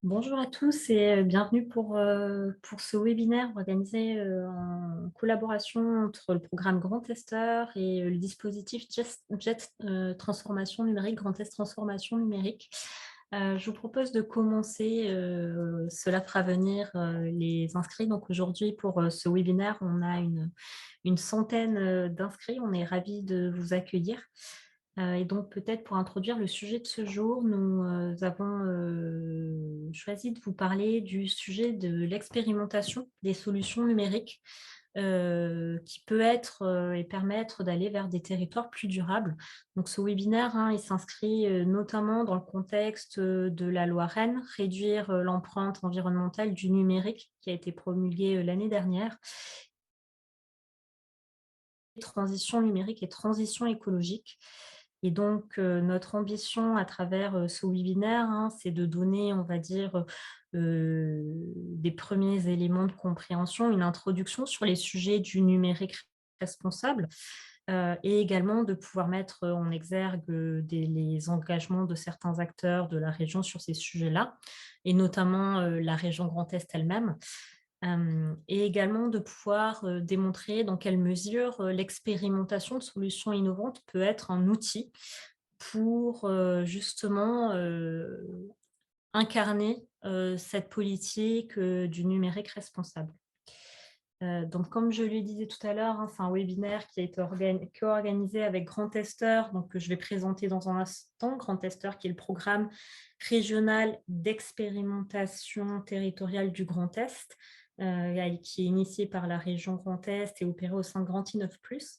Bonjour à tous et bienvenue pour ce webinaire organisé en collaboration entre le programme Grand Testeur et le dispositif JET Transformation Numérique, Grand Test Transformation Numérique. Je vous propose de commencer, cela fera venir les inscrits. Donc aujourd'hui, pour ce webinaire, on a une centaine d'inscrits. On est ravis de vous accueillir. Et donc, peut-être pour introduire le sujet de ce jour, nous avons choisi de vous parler du sujet de l'expérimentation des solutions numériques qui peut être et permettre d'aller vers des territoires plus durables. Donc, ce webinaire, il s'inscrit notamment dans le contexte de la loi REEN, réduire l'empreinte environnementale du numérique qui a été promulguée l'année dernière. Transition numérique et transition écologique. Et donc, notre ambition à travers ce webinaire, c'est de donner, on va dire, des premiers éléments de compréhension, une introduction sur les sujets du numérique responsable et également de pouvoir mettre en exergue les engagements de certains acteurs de la région sur ces sujets-là, et notamment la région Grand Est elle-même. Et également de pouvoir démontrer dans quelle mesure l'expérimentation de solutions innovantes peut être un outil pour justement incarner cette politique du numérique responsable. Donc, comme je le disais tout à l'heure, c'est un webinaire qui a été co-organisé avec Grand Testeur, donc, que je vais présenter dans un instant. Grand Testeur, qui est le programme régional d'expérimentation territoriale du Grand Est, qui est initié par la région Grand Est et opéré au sein de Grand I9+.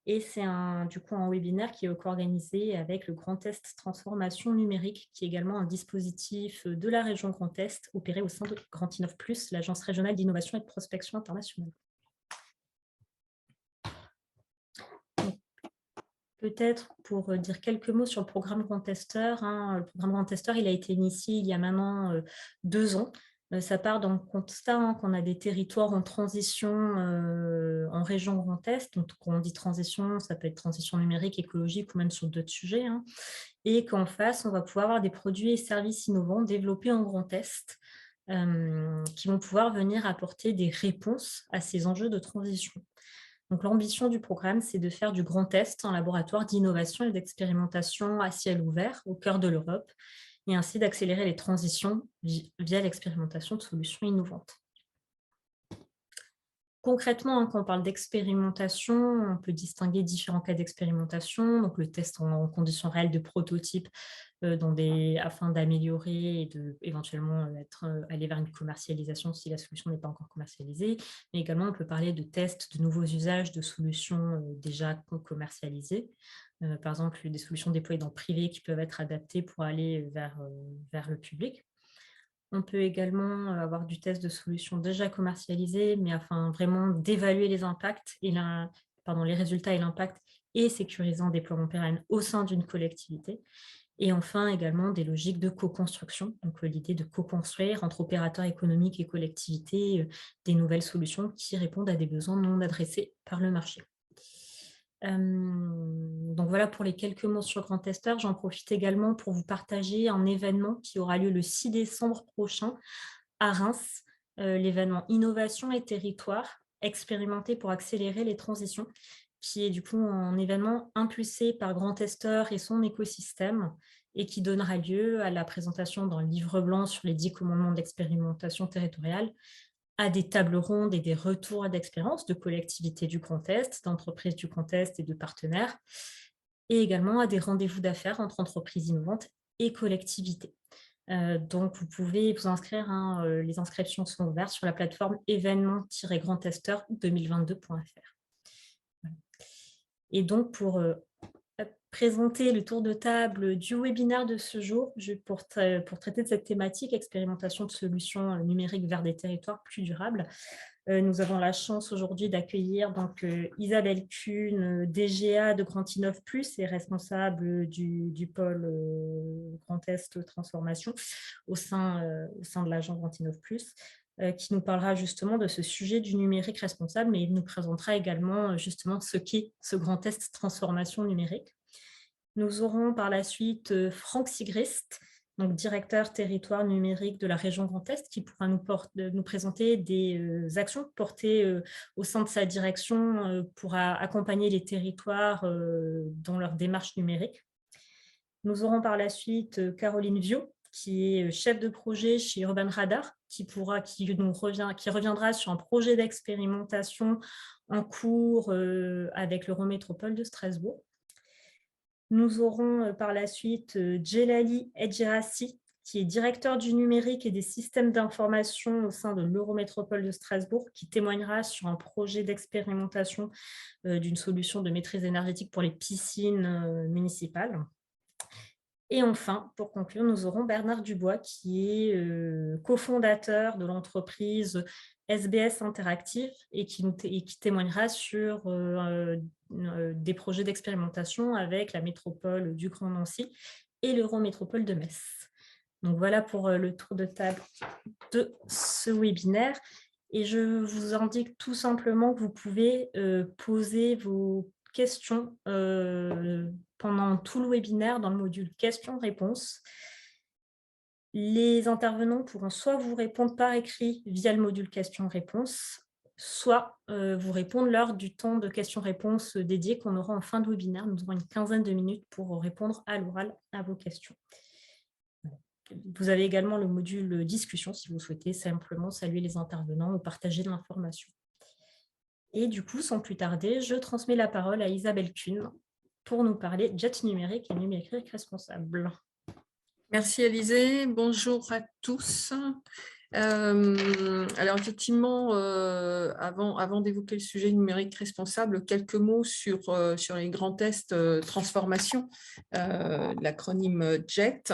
Et c'est du coup un webinaire qui est co-organisé avec le Grand Est Transformation Numérique, qui est également un dispositif de la région Grand Est, opéré au sein de Grand I9+, l'Agence régionale d'innovation et de prospection internationale. Peut-être pour dire quelques mots sur le programme Grand Testeur. Le programme Grand Testeur, il a été initié il y a maintenant 2 ans. Ça part dans le constat qu'on a des territoires en transition en région Grand Est. Donc, quand on dit transition, ça peut être transition numérique, écologique ou même sur d'autres sujets. Et qu'en face, on va pouvoir avoir des produits et services innovants développés en Grand Est qui vont pouvoir venir apporter des réponses à ces enjeux de transition. Donc, l'ambition du programme, c'est de faire du Grand Est un laboratoire d'innovation et d'expérimentation à ciel ouvert au cœur de l'Europe, et ainsi d'accélérer les transitions via l'expérimentation de solutions innovantes. Concrètement, quand on parle d'expérimentation, on peut distinguer différents cas d'expérimentation. Donc, le test en conditions réelles de prototype afin d'améliorer et éventuellement aller vers une commercialisation si la solution n'est pas encore commercialisée. Mais également, on peut parler de tests de nouveaux usages de solutions déjà commercialisées. Par exemple, des solutions déployées dans le privé qui peuvent être adaptées pour aller vers le public. On peut également avoir du test de solutions déjà commercialisées, mais afin vraiment d'évaluer les impacts les résultats et l'impact, et sécurisant un déploiement pérenne au sein d'une collectivité. Et enfin, également des logiques de co-construction, donc l'idée de co-construire entre opérateurs économiques et collectivités des nouvelles solutions qui répondent à des besoins non adressés par le marché. Donc voilà pour les quelques mots sur Grand Testeur. J'en profite également pour vous partager un événement qui aura lieu le 6 décembre prochain à Reims, l'événement Innovation et territoire, expérimenté pour accélérer les transitions, qui est du coup un événement impulsé par Grand Testeur et son écosystème, et qui donnera lieu à la présentation d'un livre blanc sur les 10 commandements d'expérimentation territoriale, à des tables rondes et des retours d'expérience de collectivités du Grand Est, d'entreprises du Grand Est et de partenaires, et également à des rendez-vous d'affaires entre entreprises innovantes et collectivités. Donc, vous pouvez vous inscrire, les inscriptions sont ouvertes sur la plateforme événement-grandtesteur2022.fr. Et donc, pour présenter le tour de table du webinaire de ce jour, pour traiter de cette thématique, expérimentation de solutions numériques vers des territoires plus durables. Nous avons la chance aujourd'hui d'accueillir Isabelle Kuhn, DGA de Grand I9+, et responsable du pôle Grand Est Transformation au sein de l'agent Grand I9+, qui nous parlera justement de ce sujet du numérique responsable, mais il nous présentera également justement ce qu'est ce Grand Est Transformation numérique. Nous aurons par la suite Franck Sigrist, donc directeur territoire numérique de la région Grand Est, qui pourra nous présenter des actions portées au sein de sa direction pour accompagner les territoires dans leur démarche numérique. Nous aurons par la suite Caroline Viau, qui est chef de projet chez Urban Radar, qui reviendra sur un projet d'expérimentation en cours avec l'Eurométropole de Strasbourg. Nous aurons par la suite Djelali Edjerassi, qui est directeur du numérique et des systèmes d'information au sein de l'Eurométropole de Strasbourg, qui témoignera sur un projet d'expérimentation d'une solution de maîtrise énergétique pour les piscines municipales. Et enfin, pour conclure, nous aurons Bernard Dubois, qui est cofondateur de l'entreprise SBS Interactive et qui témoignera sur des projets d'expérimentation avec la métropole du Grand Nancy et l'Eurométropole de Metz. Donc voilà pour le tour de table de ce webinaire. Et je vous indique tout simplement que vous pouvez poser vos questions pendant tout le webinaire dans le module questions-réponses. Les intervenants pourront soit vous répondre par écrit via le module questions-réponses, soit vous répondre lors du temps de questions-réponses dédié qu'on aura en fin de webinaire. Nous aurons une quinzaine de minutes pour répondre à l'oral à vos questions. Vous avez également le module discussion si vous souhaitez simplement saluer les intervenants ou partager de l'information. Et du coup, sans plus tarder, je transmets la parole à Isabelle Kuhn pour nous parler jet numérique et numérique responsable. Merci Alizée, bonjour à tous. Alors effectivement, avant d'évoquer le sujet numérique responsable, quelques mots sur les grands tests transformation, l'acronyme JET.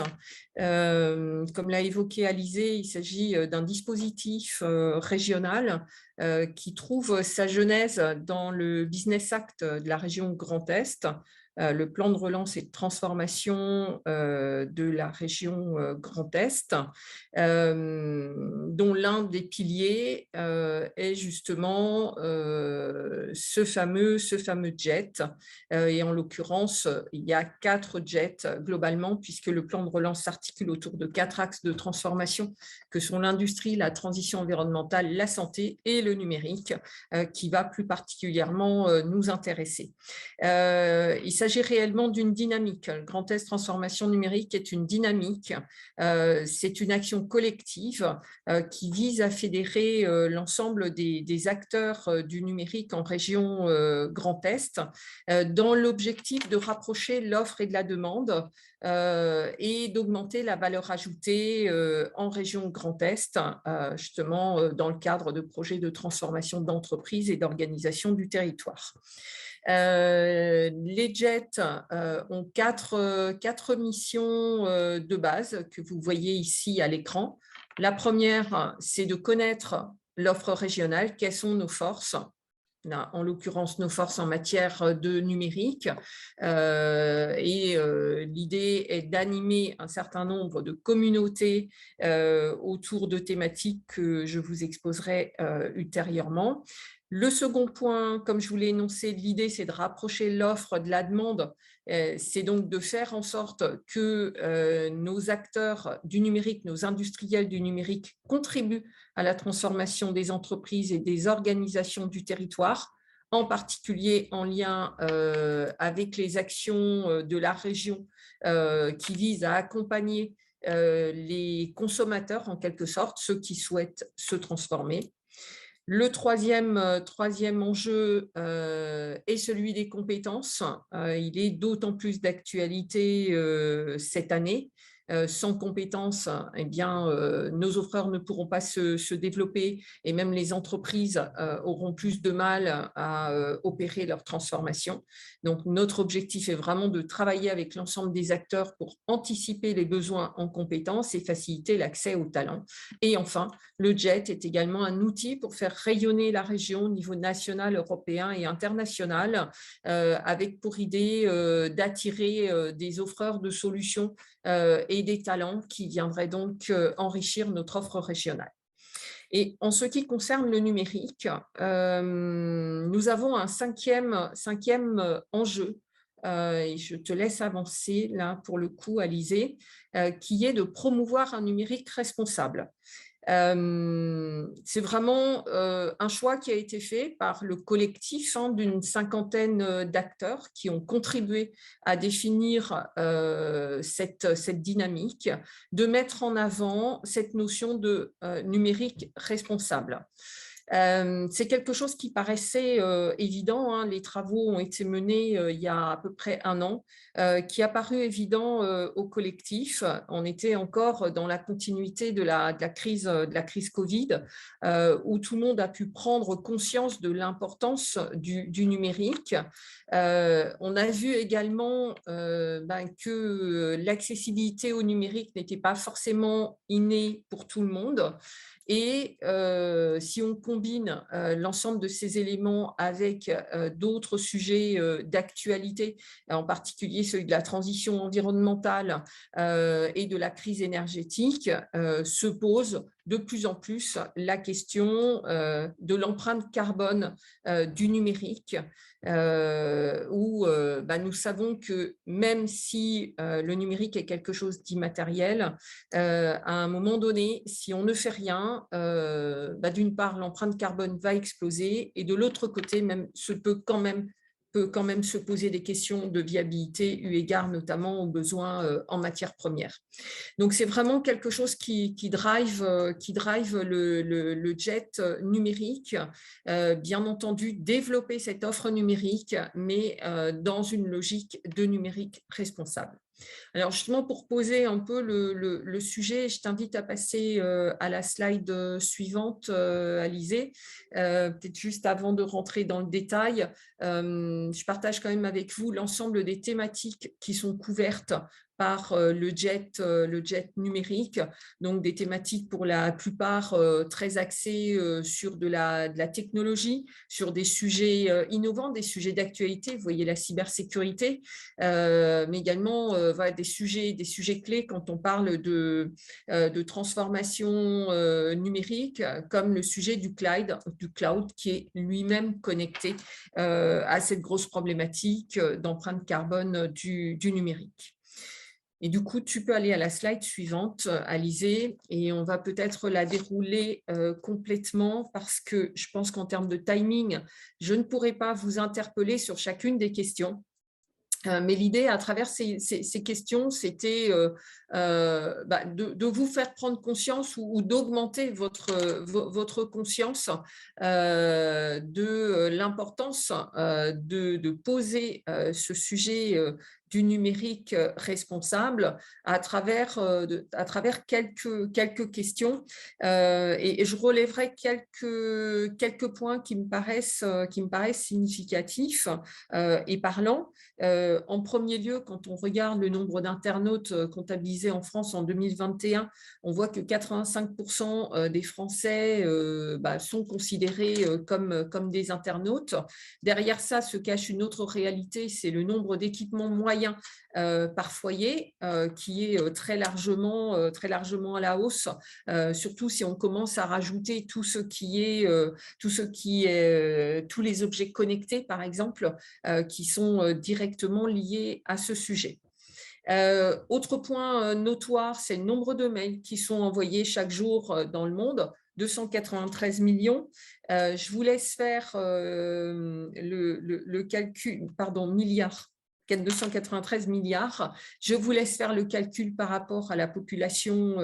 Comme l'a évoqué Alizée, il s'agit d'un dispositif régional qui trouve sa genèse dans le Business Act de la région Grand Est, le plan de relance et de transformation de la région Grand Est, dont l'un des piliers est justement ce fameux JET. Et en l'occurrence, il y a 4 JET globalement, puisque le plan de relance s'articule autour de 4 axes de transformation que sont l'industrie, la transition environnementale, la santé et le numérique, qui va plus particulièrement nous intéresser. Il s'agit réellement d'une dynamique. Le Grand Est Transformation Numérique est une dynamique. C'est une action collective qui vise à fédérer l'ensemble des acteurs du numérique en région Grand Est dans l'objectif de rapprocher l'offre et de la demande et d'augmenter la valeur ajoutée en région Grand Est, justement dans le cadre de projets de transformation d'entreprises et d'organisation du territoire. Les JET ont quatre missions de base que vous voyez ici à l'écran. La première, c'est de connaître l'offre régionale, quelles sont nos forces, en l'occurrence nos forces en matière de numérique. L'idée est d'animer un certain nombre de communautés autour de thématiques que je vous exposerai ultérieurement. Le second point, comme je vous l'ai énoncé, l'idée c'est de rapprocher l'offre de la demande, c'est donc de faire en sorte que nos acteurs du numérique, nos industriels du numérique contribuent à la transformation des entreprises et des organisations du territoire, en particulier en lien avec les actions de la région qui visent à accompagner les consommateurs en quelque sorte, ceux qui souhaitent se transformer. Le troisième enjeu est celui des compétences. Il est d'autant plus d'actualité cette année. Sans compétences, eh bien, nos offreurs ne pourront pas se développer et même les entreprises auront plus de mal à opérer leur transformation. Donc, notre objectif est vraiment de travailler avec l'ensemble des acteurs pour anticiper les besoins en compétences et faciliter l'accès aux talents. Et enfin, le JET est également un outil pour faire rayonner la région au niveau national, européen et international, avec pour idée d'attirer des offreurs de solutions et des talents qui viendraient donc enrichir notre offre régionale. Et en ce qui concerne le numérique, nous avons un cinquième enjeu et je te laisse avancer là pour le coup, Alizé, qui est de promouvoir un numérique responsable. C'est vraiment un choix qui a été fait par le collectif d'une cinquantaine d'acteurs qui ont contribué à définir cette dynamique, de mettre en avant cette notion de numérique responsable. C'est quelque chose qui paraissait évident, hein. Les travaux ont été menés il y a à peu près un an, qui a paru évident au collectif. On était encore dans la continuité de la crise Covid, où tout le monde a pu prendre conscience de l'importance du numérique. On a vu également que l'accessibilité au numérique n'était pas forcément innée pour tout le monde. Et si on combine l'ensemble de ces éléments avec d'autres sujets d'actualité, en particulier celui de la transition environnementale et de la crise énergétique, se pose de plus en plus la question de l'empreinte carbone du numérique, où nous savons que même si le numérique est quelque chose d'immatériel, à un moment donné, si on ne fait rien, d'une part, l'empreinte carbone va exploser et de l'autre côté, peut quand même se poser des questions de viabilité eu égard notamment aux besoins en matières premières. Donc, c'est vraiment quelque chose qui drive le jet numérique. Bien entendu, développer cette offre numérique, mais dans une logique de numérique responsable. Alors justement, pour poser un peu le sujet, je t'invite à passer à la slide suivante, Alizé. Peut-être juste avant de rentrer dans le détail, je partage quand même avec vous l'ensemble des thématiques qui sont couvertes par le jet numérique, donc des thématiques pour la plupart très axées sur de la technologie, sur des sujets innovants, des sujets d'actualité, vous voyez la cybersécurité, mais également des sujets clés quand on parle de transformation numérique, comme le sujet du cloud qui est lui-même connecté à cette grosse problématique d'empreinte carbone du numérique. Et du coup, tu peux aller à la slide suivante, Alizé, et on va peut-être la dérouler complètement parce que je pense qu'en termes de timing, je ne pourrai pas vous interpeller sur chacune des questions. Mais l'idée, à travers ces questions, c'était de vous faire prendre conscience ou d'augmenter votre conscience de l'importance de poser ce sujet du numérique responsable à travers quelques questions. Et je relèverai quelques points qui me paraissent significatifs et parlants. En premier lieu, quand on regarde le nombre d'internautes comptabilisés en France en 2021, on voit que 85% des Français sont considérés comme des internautes. Derrière ça se cache une autre réalité, c'est le nombre d'équipements moyens par foyer qui est très largement à la hausse, surtout si on commence à rajouter tout ce qui est tous les objets connectés, par exemple, qui sont directement liés à ce sujet. Autre point notoire, c'est le nombre de mails qui sont envoyés chaque jour dans le monde, 293 millions. Je vous laisse faire le calcul, pardon, milliards. 293 milliards. Je vous laisse faire le calcul par rapport à la population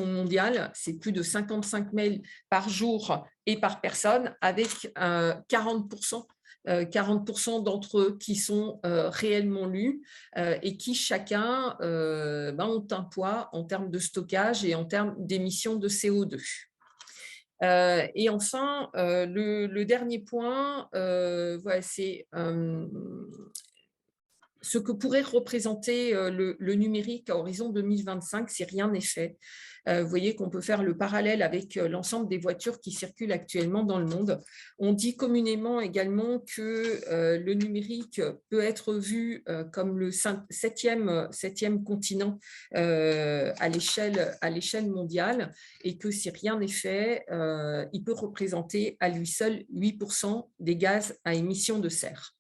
mondiale. C'est plus de 55 mails par jour et par personne, avec 40% d'entre eux qui sont réellement lus et qui chacun ont un poids en termes de stockage et en termes d'émissions de CO2. Et enfin, le dernier point, c'est ce que pourrait représenter le numérique à horizon 2025 si rien n'est fait. Vous voyez qu'on peut faire le parallèle avec l'ensemble des voitures qui circulent actuellement dans le monde. On dit communément également que le numérique peut être vu comme le septième continent à l'échelle mondiale et que si rien n'est fait, il peut représenter à lui seul 8% des gaz à émissions de serre.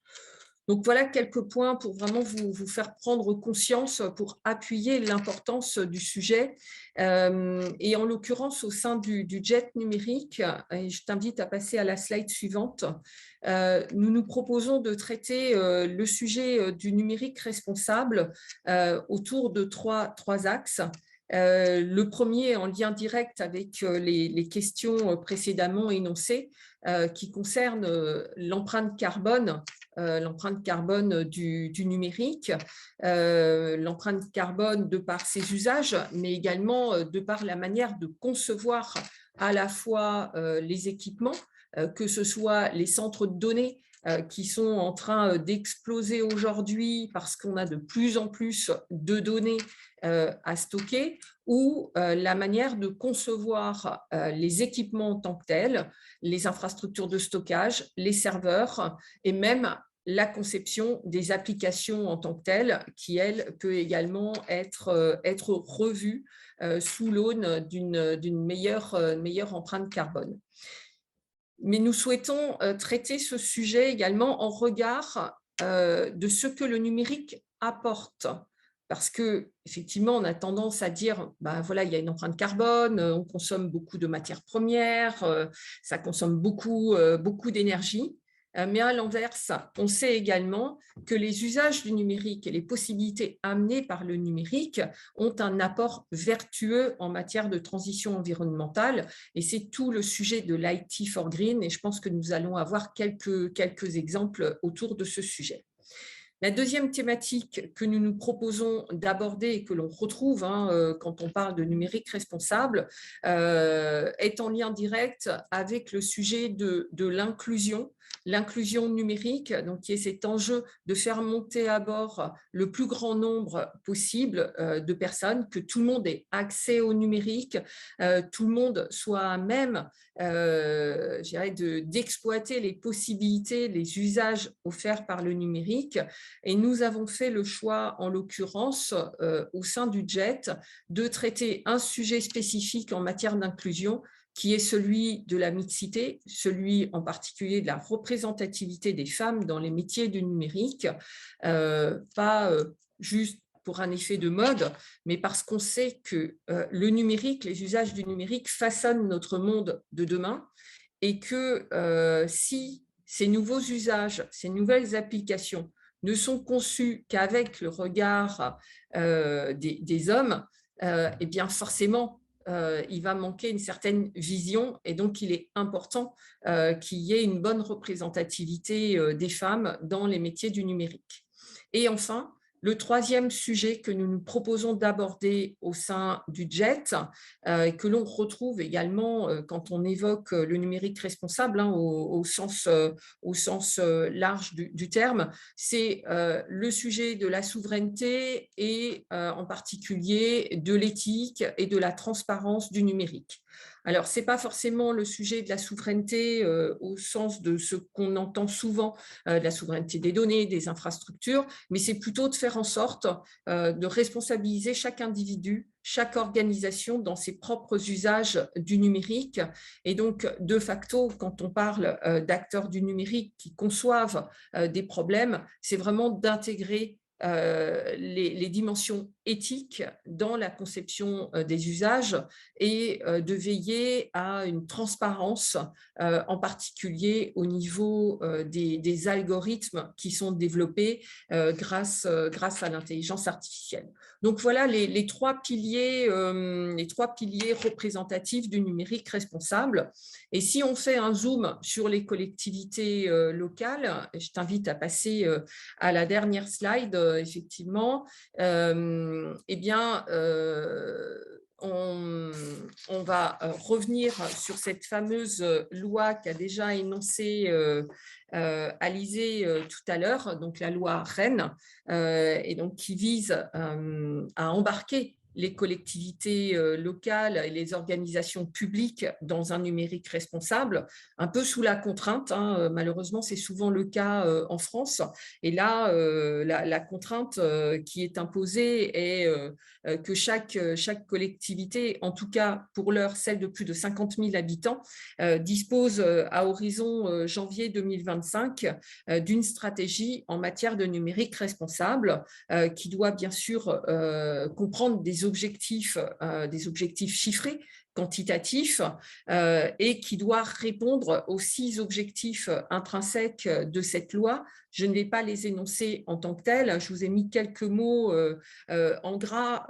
Donc voilà quelques points pour vraiment vous faire prendre conscience, pour appuyer l'importance du sujet. Et en l'occurrence, au sein du JET numérique, et je t'invite à passer à la slide suivante, nous nous proposons de traiter le sujet du numérique responsable autour de trois axes. Le premier en lien direct avec les questions précédemment énoncées qui concernent l'empreinte carbone du numérique, l'empreinte carbone de par ses usages, mais également de par la manière de concevoir à la fois les équipements, que ce soit les centres de données qui sont en train d'exploser aujourd'hui parce qu'on a de plus en plus de données à stocker, ou la manière de concevoir les équipements en tant que tels, les infrastructures de stockage, les serveurs et même la conception des applications en tant que telles, qui, elle, peut également être revue sous l'aune d'une meilleure empreinte carbone. Mais nous souhaitons traiter ce sujet également en regard de ce que le numérique apporte. Parce qu'effectivement, on a tendance à dire, voilà, il y a une empreinte carbone, on consomme beaucoup de matières premières, ça consomme beaucoup d'énergie. Mais à l'inverse, on sait également que les usages du numérique et les possibilités amenées par le numérique ont un apport vertueux en matière de transition environnementale. Et c'est tout le sujet de l'IT for Green. Et je pense que nous allons avoir quelques exemples autour de ce sujet. La deuxième thématique que nous nous proposons d'aborder et que l'on retrouve quand on parle de numérique responsable est en lien direct avec le sujet de l'inclusion numérique, donc qui est cet enjeu de faire monter à bord le plus grand nombre possible de personnes, que tout le monde ait accès au numérique, tout le monde soit à même d'exploiter les possibilités, les usages offerts par le numérique. Et nous avons fait le choix, en l'occurrence, au sein du JET, de traiter un sujet spécifique en matière d'inclusion, qui est celui de la mixité, celui en particulier de la représentativité des femmes dans les métiers du numérique, pas juste pour un effet de mode, mais parce qu'on sait que le numérique, les usages du numérique façonnent notre monde de demain, et que si ces nouveaux usages, ces nouvelles applications ne sont conçus qu'avec le regard des hommes, eh bien forcément, il va manquer une certaine vision, et donc il est important qu'il y ait une bonne représentativité des femmes dans les métiers du numérique. Et enfin, le troisième sujet que nous nous proposons d'aborder au sein du JET, que l'on retrouve également quand on évoque le numérique responsable au sens large du terme, c'est le sujet de la souveraineté et en particulier de l'éthique et de la transparence du numérique. Alors, ce n'est pas forcément le sujet de la souveraineté au sens de ce qu'on entend souvent, de la souveraineté des données, des infrastructures, mais c'est plutôt de faire en sorte de responsabiliser chaque individu, chaque organisation dans ses propres usages du numérique. Et donc, de facto, quand on parle d'acteurs du numérique qui conçoivent des problèmes, c'est vraiment d'intégrer les dimensions éthiques dans la conception des usages et de veiller à une transparence, en particulier au niveau des algorithmes qui sont développés grâce à l'intelligence artificielle. Donc voilà les trois piliers représentatifs du numérique responsable. Et si on fait un zoom sur les collectivités locales, je t'invite à passer à la dernière slide, effectivement, eh bien, on va revenir sur cette fameuse loi qu'a déjà énoncée Alizée tout à l'heure, donc la loi REEN, et donc qui vise à embarquer les collectivités locales et les organisations publiques dans un numérique responsable, un peu sous la contrainte, hein. Malheureusement, c'est souvent le cas en France. Et là, la contrainte qui est imposée est que chaque collectivité, en tout cas pour l'heure, celle de plus de 50 000 habitants, dispose à horizon janvier 2025 d'une stratégie en matière de numérique responsable qui doit bien sûr comprendre des objectifs chiffrés, quantitatifs, et qui doit répondre aux 6 objectifs intrinsèques de cette loi. Je ne vais pas les énoncer en tant que tels. Je vous ai mis quelques mots en gras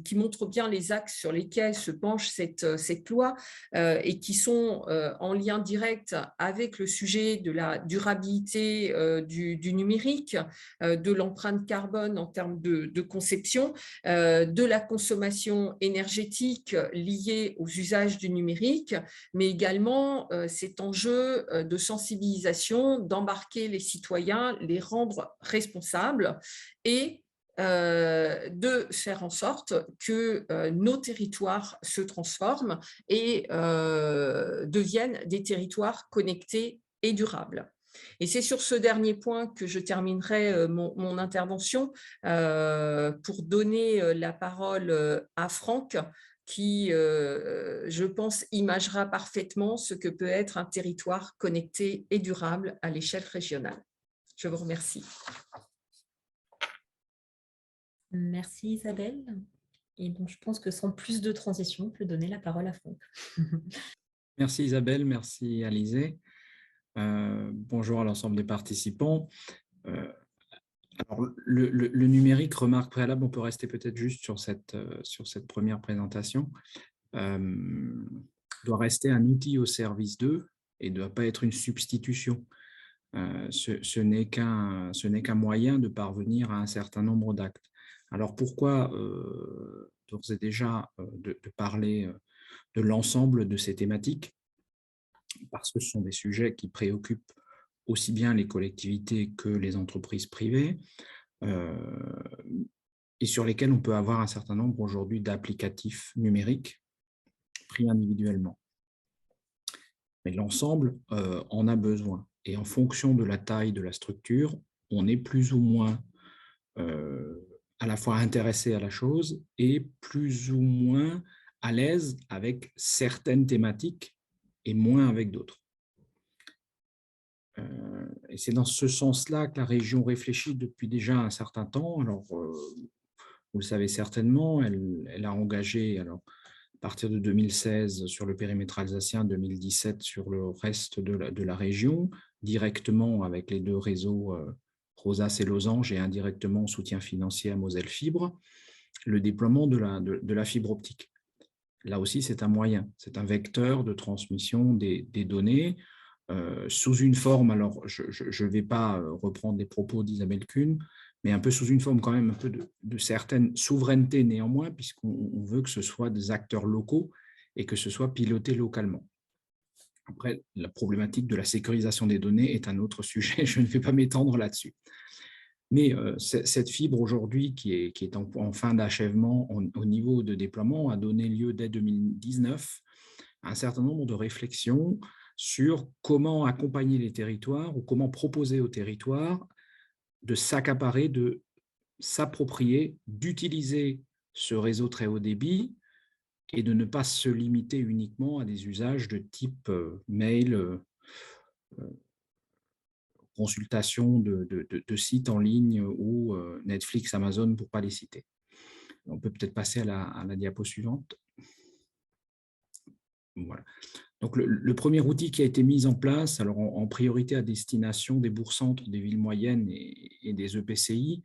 qui montrent bien les axes sur lesquels se penche cette loi et qui sont en lien direct avec le sujet de la durabilité du numérique, de l'empreinte carbone en termes de conception, de la consommation énergétique liée aux usages du numérique, mais également cet enjeu de sensibilisation, d'embarquer les citoyens, les rendre responsables et de faire en sorte que nos territoires se transforment et deviennent des territoires connectés et durables. Et c'est sur ce dernier point que je terminerai mon intervention pour donner la parole à Franck, qui, je pense, imagera parfaitement ce que peut être un territoire connecté et durable à l'échelle régionale. Je vous remercie. Merci Isabelle. Et donc, je pense que sans plus de transition, on peut donner la parole à Franck. Merci Isabelle, merci Alizée. Bonjour à l'ensemble des participants. Alors, le numérique, remarque préalable, on peut rester peut-être juste sur cette première présentation, doit rester un outil au service d'eux et ne doit pas être une substitution. Ce n'est qu'un moyen de parvenir à un certain nombre d'actes. Alors pourquoi d'ores et déjà de parler de l'ensemble de ces thématiques? Parce que ce sont des sujets qui préoccupent aussi bien les collectivités que les entreprises privées et sur lesquels on peut avoir un certain nombre aujourd'hui d'applicatifs numériques pris individuellement. Mais l'ensemble en a besoin. Et en fonction de la taille de la structure, on est plus ou moins à la fois intéressé à la chose et plus ou moins à l'aise avec certaines thématiques et moins avec d'autres. Et c'est dans ce sens-là que la région réfléchit depuis déjà un certain temps. Alors, vous le savez certainement, elle a engagé, alors, à partir de 2016 sur le périmètre alsacien, 2017 sur le reste de la région, directement avec les 2 réseaux Rosas et Losange et indirectement en soutien financier à Moselle Fibre, le déploiement de la fibre optique. Là aussi, c'est un moyen, c'est un vecteur de transmission des données sous une forme, alors je ne vais pas reprendre les propos d'Isabelle Kuhn, mais un peu sous une forme quand même un peu de certaine souveraineté néanmoins, puisqu'on veut que ce soit des acteurs locaux et que ce soit piloté localement. Après, la problématique de la sécurisation des données est un autre sujet, je ne vais pas m'étendre là-dessus. Mais cette fibre aujourd'hui qui est en fin d'achèvement au niveau de déploiement a donné lieu dès 2019 à un certain nombre de réflexions sur comment accompagner les territoires ou comment proposer aux territoires de s'accaparer, de s'approprier, d'utiliser ce réseau très haut débit et de ne pas se limiter uniquement à des usages de type mail, consultation de sites en ligne ou Netflix, Amazon, pour ne pas les citer. On peut peut-être passer à la diapo suivante. Voilà. Donc, le premier outil qui a été mis en place, alors en priorité à destination des bourgs-centres, des villes moyennes et des EPCI,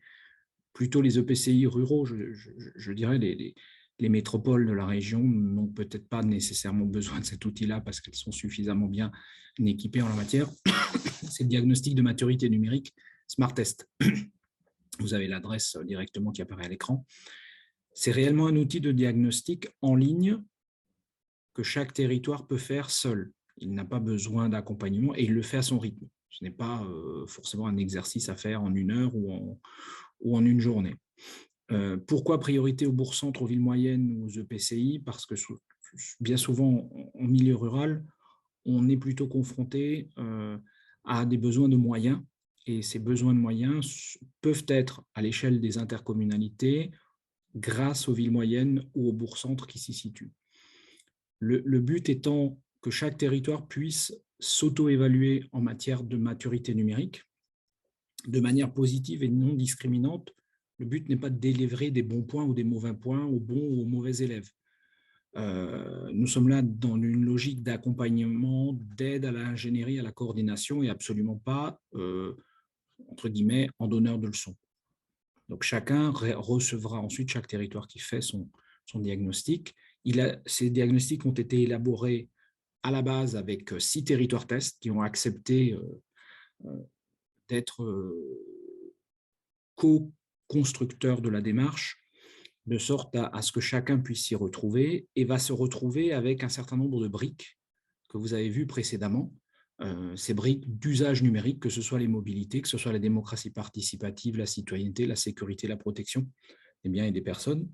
plutôt les EPCI ruraux, je dirais, les métropoles de la région n'ont peut-être pas nécessairement besoin de cet outil-là parce qu'elles sont suffisamment bien équipées en la matière. C'est le diagnostic de maturité numérique Smart Test. Vous avez l'adresse directement qui apparaît à l'écran. C'est réellement un outil de diagnostic en ligne que chaque territoire peut faire seul. Il n'a pas besoin d'accompagnement et il le fait à son rythme. Ce n'est pas forcément un exercice à faire en 1 heure ou en 1 journée. Pourquoi priorité aux bourgs-centres, aux villes moyennes ou aux EPCI? Parce que bien souvent, en milieu rural, on est plutôt confronté à des besoins de moyens. Et ces besoins de moyens peuvent être à l'échelle des intercommunalités grâce aux villes moyennes ou aux bourgs-centres qui s'y situent. Le but étant que chaque territoire puisse s'auto-évaluer en matière de maturité numérique de manière positive et non discriminante. Le but n'est pas de délivrer des bons points ou des mauvais points aux bons ou aux mauvais élèves. Nous sommes là dans une logique d'accompagnement, d'aide à l'ingénierie, à la coordination et absolument pas, entre guillemets, en donneur de leçons. Donc chacun recevra ensuite, chaque territoire qui fait son diagnostic. Ces diagnostics ont été élaborés à la base avec 6 territoires tests qui ont accepté d'être co-constructeurs de la démarche, de sorte à ce que chacun puisse s'y retrouver et va se retrouver avec un certain nombre de briques que vous avez vues précédemment, ces briques d'usage numérique, que ce soit les mobilités, que ce soit la démocratie participative, la citoyenneté, la sécurité, la protection des biens et des personnes.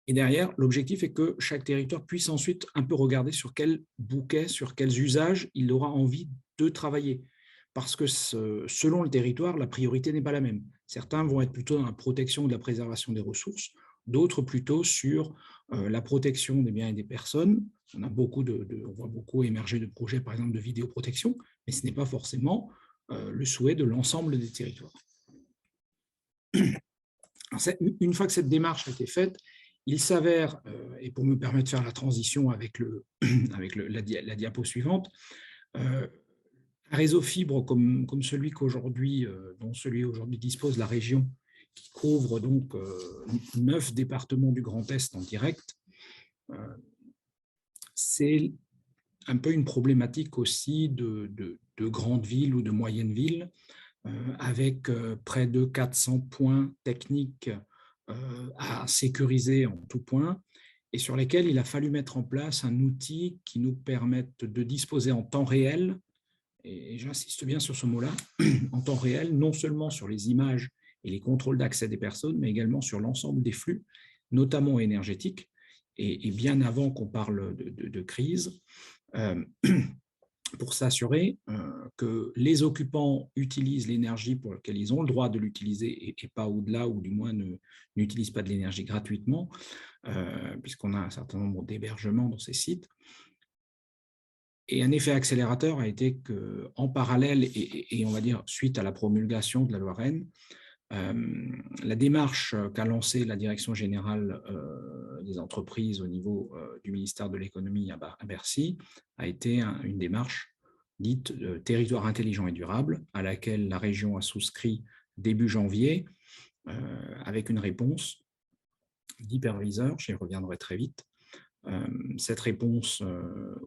Et derrière, l'objectif est que chaque territoire puisse ensuite un peu regarder sur quel bouquet, sur quels usages il aura envie de travailler. Parce que selon le territoire, la priorité n'est pas la même. Certains vont être plutôt dans la protection ou de la préservation des ressources, d'autres plutôt sur la protection des biens et des personnes. On voit beaucoup émerger de projets, par exemple, de vidéoprotection, mais ce n'est pas forcément le souhait de l'ensemble des territoires. Alors, une fois que cette démarche a été faite, il s'avère, et pour me permettre de faire la transition avec la diapo suivante, un réseau fibre comme celui dont celui aujourd'hui dispose la région, qui couvre donc 9 départements du Grand Est en direct, c'est un peu une problématique aussi de grandes villes ou de moyennes villes, avec près de 400 points techniques à sécuriser en tout point, et sur lesquels il a fallu mettre en place un outil qui nous permette de disposer en temps réel, et j'insiste bien sur ce mot-là, en temps réel, non seulement sur les images et les contrôles d'accès des personnes, mais également sur l'ensemble des flux, notamment énergétiques, et bien avant qu'on parle de crise, pour s'assurer que les occupants utilisent l'énergie pour laquelle ils ont le droit de l'utiliser et pas au-delà, ou du moins n'utilisent pas de l'énergie gratuitement, puisqu'on a un certain nombre d'hébergements dans ces sites. Et un effet accélérateur a été qu'en parallèle, et on va dire suite à la promulgation de la loi Rennes, la démarche qu'a lancée la Direction générale des entreprises au niveau du ministère de l'économie à Bercy a été une démarche dite territoire intelligent et durable, à laquelle la région a souscrit début janvier, avec une réponse d'hyperviseur, j'y reviendrai très vite. Cette réponse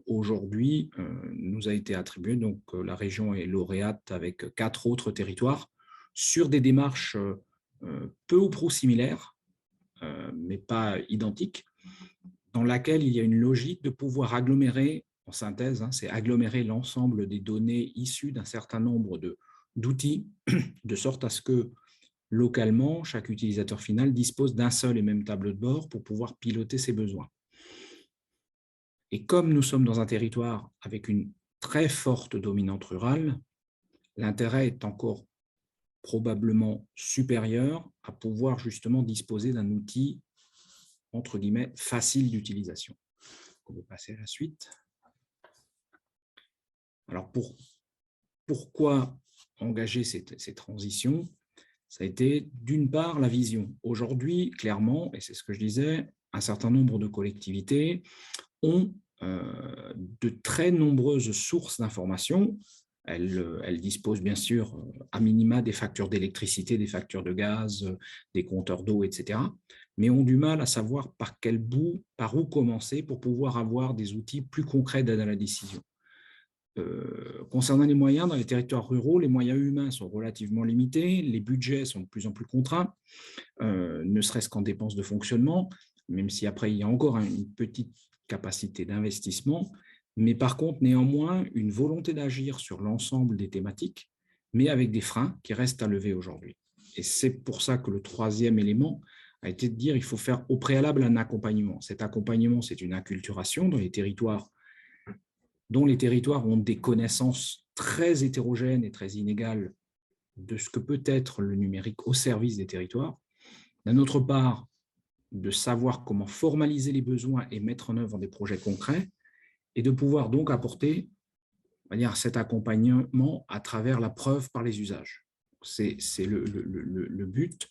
aujourd'hui nous a été attribuée, donc la région est lauréate avec 4 autres territoires sur des démarches peu ou prou similaires, mais pas identiques, dans laquelle il y a une logique de pouvoir agglomérer, en synthèse, c'est agglomérer l'ensemble des données issues d'un certain nombre d'outils, de sorte à ce que localement, chaque utilisateur final dispose d'un seul et même tableau de bord pour pouvoir piloter ses besoins. Et comme nous sommes dans un territoire avec une très forte dominante rurale, l'intérêt est encore probablement supérieur à pouvoir justement disposer d'un outil, entre guillemets, facile d'utilisation. On va passer à la suite. Alors, pourquoi engager ces transitions? Ça a été d'une part la vision. Aujourd'hui, clairement, et c'est ce que je disais, un certain nombre de collectivités ont de très nombreuses sources d'informations. Elles disposent bien sûr à minima des factures d'électricité, des factures de gaz, des compteurs d'eau, etc. Mais ont du mal à savoir par où commencer pour pouvoir avoir des outils plus concrets d'aide à la décision. Concernant les moyens, dans les territoires ruraux, les moyens humains sont relativement limités, les budgets sont de plus en plus contraints, ne serait-ce qu'en dépenses de fonctionnement, même si après il y a encore une petite capacité d'investissement, mais par contre néanmoins une volonté d'agir sur l'ensemble des thématiques, mais avec des freins qui restent à lever aujourd'hui. Et c'est pour ça que le troisième élément a été de dire qu'il faut faire au préalable un accompagnement. Cet accompagnement, c'est une acculturation dans les territoires, dont les territoires ont des connaissances très hétérogènes et très inégales de ce que peut être le numérique au service des territoires. D'un autre part, de savoir comment formaliser les besoins et mettre en œuvre des projets concrets, et de pouvoir donc apporter, on va dire, cet accompagnement à travers la preuve par les usages. C'est le but.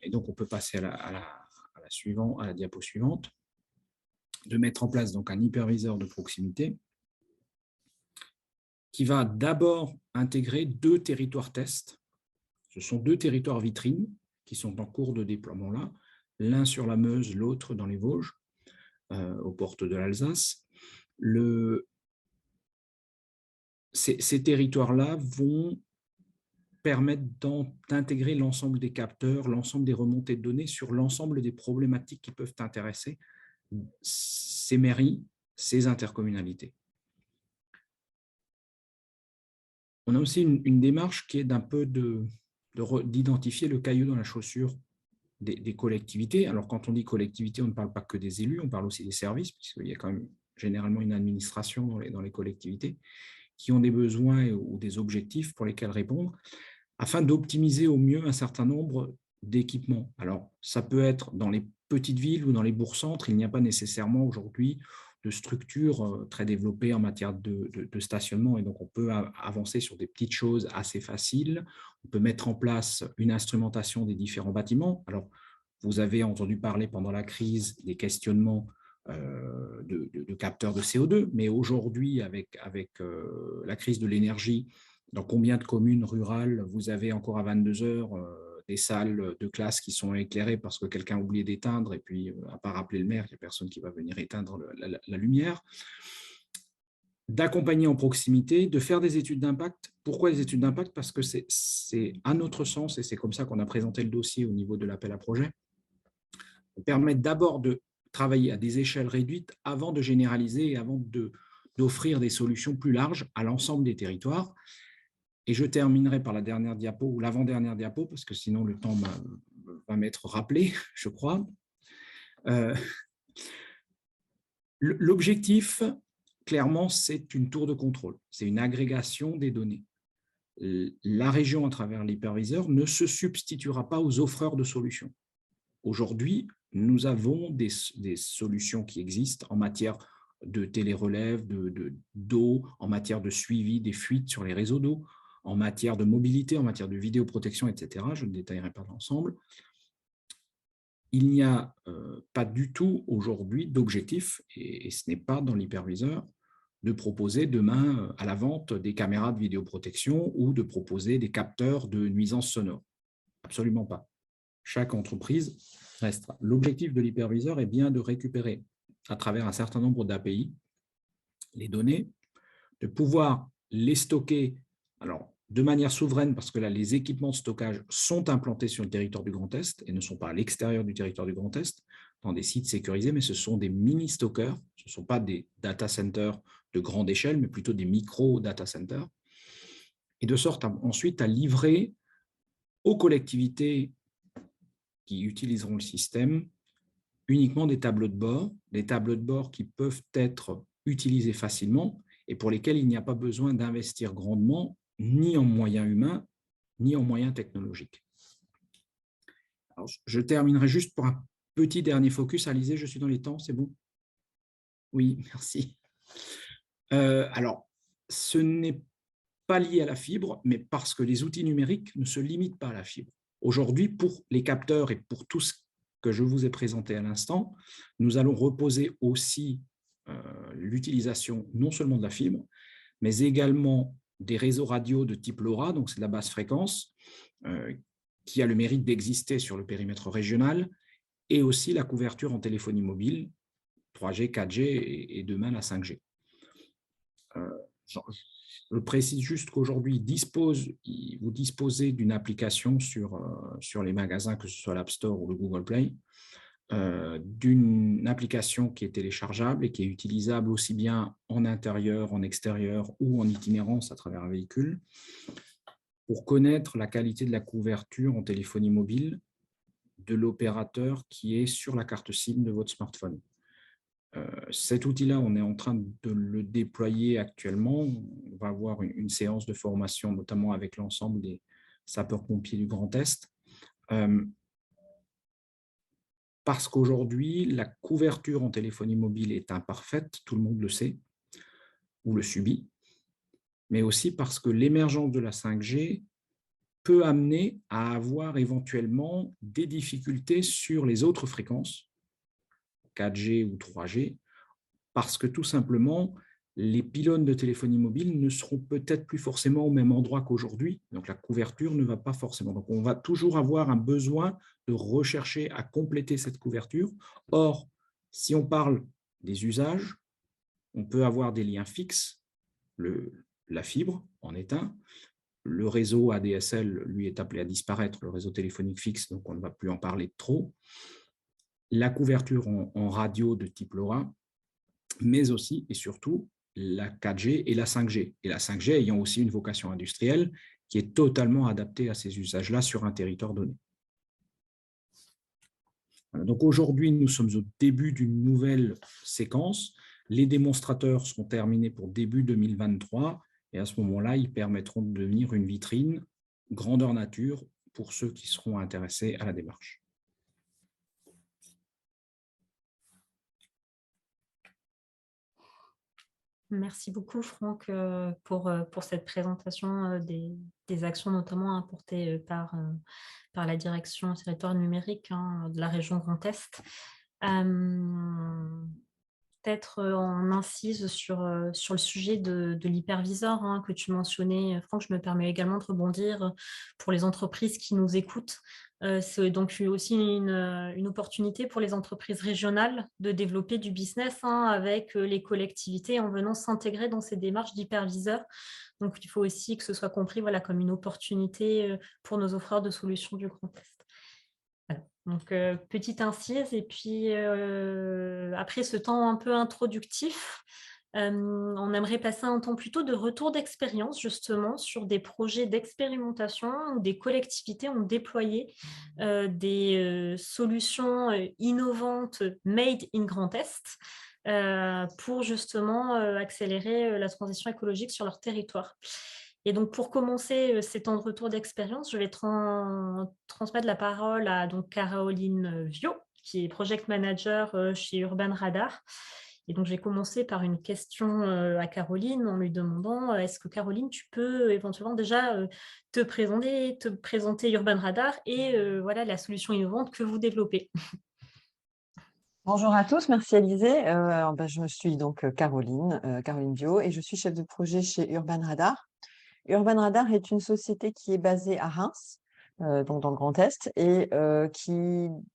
Et donc, on peut passer à la diapo suivante, de mettre en place donc un hyperviseur de proximité qui va d'abord intégrer 2 territoires tests. Ce sont 2 territoires vitrines qui sont en cours de déploiement là, l'un sur la Meuse, l'autre dans les Vosges, aux portes de l'Alsace. Ces territoires-là vont permettre d'intégrer l'ensemble des capteurs, l'ensemble des remontées de données sur l'ensemble des problématiques qui peuvent intéresser ces mairies, ces intercommunalités. On a aussi une démarche qui est d'un peu d'identifier le caillou dans la chaussure des collectivités. Alors, quand on dit collectivité, on ne parle pas que des élus, on parle aussi des services, puisqu'il y a quand même généralement une administration dans les collectivités qui ont des besoins ou des objectifs pour lesquels répondre, afin d'optimiser au mieux un certain nombre d'équipements. Alors, ça peut être dans les petites villes ou dans les bourgs-centres, il n'y a pas nécessairement aujourd'hui de structures très développées en matière de stationnement, et donc on peut avancer sur des petites choses assez faciles. On peut mettre en place une instrumentation des différents bâtiments. Alors, vous avez entendu parler pendant la crise des questionnements de capteurs de CO2, mais aujourd'hui, avec la crise de l'énergie, dans combien de communes rurales vous avez encore à 22 heures des salles de classe qui sont éclairées parce que quelqu'un a oublié d'éteindre, et puis à part appeler le maire, il n'y a personne qui va venir éteindre la lumière. D'accompagner en proximité, de faire des études d'impact. Pourquoi les études d'impact? Parce que c'est à notre sens, et c'est comme ça qu'on a présenté le dossier au niveau de l'appel à projet, permettre d'abord de travailler à des échelles réduites avant de généraliser et avant d'offrir des solutions plus larges à l'ensemble des territoires. Et je terminerai par la dernière diapo, ou l'avant-dernière diapo, parce que sinon le temps va m'être rappelé, je crois. L'objectif, clairement, c'est une tour de contrôle, c'est une agrégation des données. La région, à travers l'hyperviseur, ne se substituera pas aux offreurs de solutions. Aujourd'hui, nous avons des solutions qui existent en matière de télérelève, d'eau, en matière de suivi des fuites sur les réseaux d'eau, en matière de mobilité, en matière de vidéoprotection, etc. Je ne détaillerai pas l'ensemble. Il n'y a pas du tout aujourd'hui d'objectif, et ce n'est pas dans l'hyperviseur, de proposer demain à la vente des caméras de vidéoprotection ou de proposer des capteurs de nuisances sonores. Absolument pas. Chaque entreprise restera. L'objectif de l'hyperviseur est bien de récupérer, à travers un certain nombre d'API, les données, de pouvoir les stocker, alors de manière souveraine, parce que là, les équipements de stockage sont implantés sur le territoire du Grand Est et ne sont pas à l'extérieur du territoire du Grand Est, dans des sites sécurisés, mais ce sont des mini-stockers, ce ne sont pas des data centers de grande échelle, mais plutôt des micro-data centers, et de sorte ensuite à livrer aux collectivités qui utiliseront le système uniquement des tableaux de bord qui peuvent être utilisés facilement et pour lesquels il n'y a pas besoin d'investir grandement, ni en moyens humains, ni en moyens technologiques. Alors, je terminerai juste pour un petit dernier focus. Alizé, je suis dans les temps, c'est bon? Oui, merci. Alors, ce n'est pas lié à la fibre, mais parce que les outils numériques ne se limitent pas à la fibre. Aujourd'hui, pour les capteurs et pour tout ce que je vous ai présenté à l'instant, nous allons reposer aussi l'utilisation non seulement de la fibre, mais également des réseaux radio de type LoRa, donc c'est de la basse fréquence, qui a le mérite d'exister sur le périmètre régional, et aussi la couverture en téléphonie mobile, 3G, 4G et demain la 5G. Je précise juste qu'aujourd'hui, vous disposez d'une application sur les magasins, que ce soit l'App Store ou le Google Play, d'une application qui est téléchargeable et qui est utilisable aussi bien en intérieur, en extérieur ou en itinérance à travers un véhicule, pour connaître la qualité de la couverture en téléphonie mobile de l'opérateur qui est sur la carte SIM de votre smartphone. Cet outil-là, on est en train de le déployer actuellement. On va avoir une séance de formation, notamment avec l'ensemble des sapeurs-pompiers du Grand Est. Parce qu'aujourd'hui, la couverture en téléphonie mobile est imparfaite, tout le monde le sait, ou le subit, mais aussi parce que l'émergence de la 5G peut amener à avoir éventuellement des difficultés sur les autres fréquences, 4G ou 3G, parce que tout simplement, les pylônes de téléphonie mobile ne seront peut-être plus forcément au même endroit qu'aujourd'hui, donc la couverture ne va pas forcément. Donc on va toujours avoir un besoin de rechercher à compléter cette couverture. Or, si on parle des usages, on peut avoir des liens fixes, la fibre en est un, le réseau ADSL, lui, est appelé à disparaître, le réseau téléphonique fixe, donc on ne va plus en parler trop. La couverture en radio de type LoRa, mais aussi et surtout la 4G et la 5G. Et la 5G ayant aussi une vocation industrielle qui est totalement adaptée à ces usages-là sur un territoire donné. Donc aujourd'hui, nous sommes au début d'une nouvelle séquence. Les démonstrateurs seront terminés pour début 2023 et à ce moment-là, ils permettront de devenir une vitrine grandeur nature pour ceux qui seront intéressés à la démarche. Merci beaucoup, Franck, pour cette présentation des actions notamment apportées par la direction territoire numérique de la région Grand Est. Peut-être on incise sur le sujet de l'hyperviseur que tu mentionnais. Franck, je me permets également de rebondir pour les entreprises qui nous écoutent. C'est donc aussi une opportunité pour les entreprises régionales de développer du business avec les collectivités en venant s'intégrer dans ces démarches d'hyperviseur. Donc, il faut aussi que ce soit compris comme une opportunité pour nos offreurs de solutions du Grand Est. Voilà. Donc, petite incise. Et puis, après ce temps un peu introductif, on aimerait passer un temps plutôt de retour d'expérience, justement, sur des projets d'expérimentation où des collectivités ont déployé des solutions innovantes made in Grand Est pour justement accélérer la transition écologique sur leur territoire. Et donc, pour commencer ces temps de retour d'expérience, je vais transmettre la parole à donc, Caroline Viau, qui est Project Manager chez Urban Radar. Et donc, je vais commencer par une question à Caroline en lui demandant est-ce que Caroline, tu peux éventuellement déjà te présenter Urban Radar et voilà la solution innovante que vous développez. Bonjour à tous, merci Alizée. Je me suis donc Caroline Viau et je suis chef de projet chez Urban Radar. Urban Radar est une société qui est basée à Reims, donc dans le Grand Est, et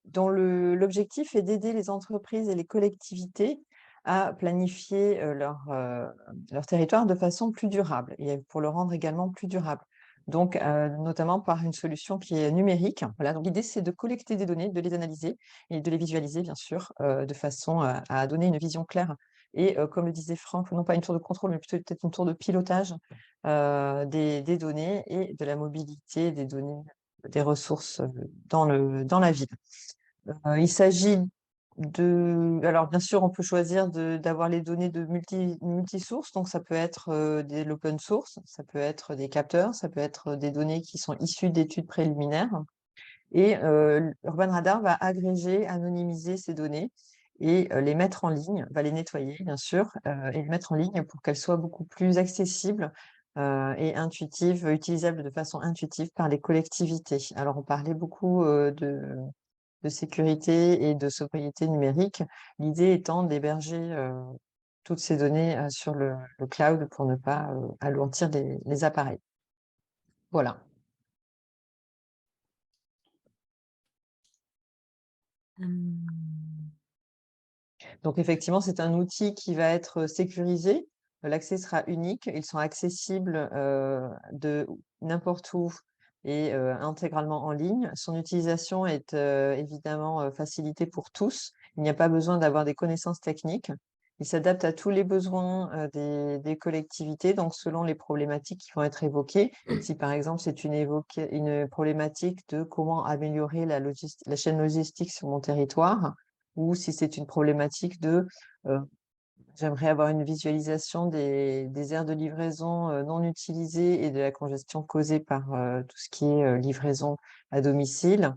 dont l'objectif est d'aider les entreprises et les collectivités à planifier leur territoire de façon plus durable et pour le rendre également plus durable. Donc, notamment par une solution qui est numérique. Voilà, donc l'idée, c'est de collecter des données, de les analyser et de les visualiser, bien sûr, de façon à donner une vision claire. Et comme le disait Franck, non pas une tour de contrôle, mais plutôt peut-être une tour de pilotage des données et de la mobilité des données, des ressources dans la ville. Il s'agit alors bien sûr, on peut choisir d'avoir les données de multi-sources, donc ça peut être de l'open source, ça peut être des capteurs, ça peut être des données qui sont issues d'études préliminaires. Et Urban Radar va agréger, anonymiser ces données et les mettre en ligne, va les nettoyer bien sûr, et les mettre en ligne pour qu'elles soient beaucoup plus accessibles et intuitives, utilisables de façon intuitive par les collectivités. Alors on parlait beaucoup de sécurité et de sobriété numérique, l'idée étant d'héberger toutes ces données sur le cloud pour ne pas alourdir les appareils. Voilà. Donc effectivement, c'est un outil qui va être sécurisé. L'accès sera unique. Ils sont accessibles de n'importe où et intégralement en ligne. Son utilisation est évidemment facilitée pour tous. Il n'y a pas besoin d'avoir des connaissances techniques. Il s'adapte à tous les besoins des collectivités, donc selon les problématiques qui vont être évoquées. Si par exemple c'est une problématique de comment améliorer la chaîne logistique sur mon territoire, ou si c'est une problématique de j'aimerais avoir une visualisation des aires de livraison non utilisées et de la congestion causée par tout ce qui est livraison à domicile.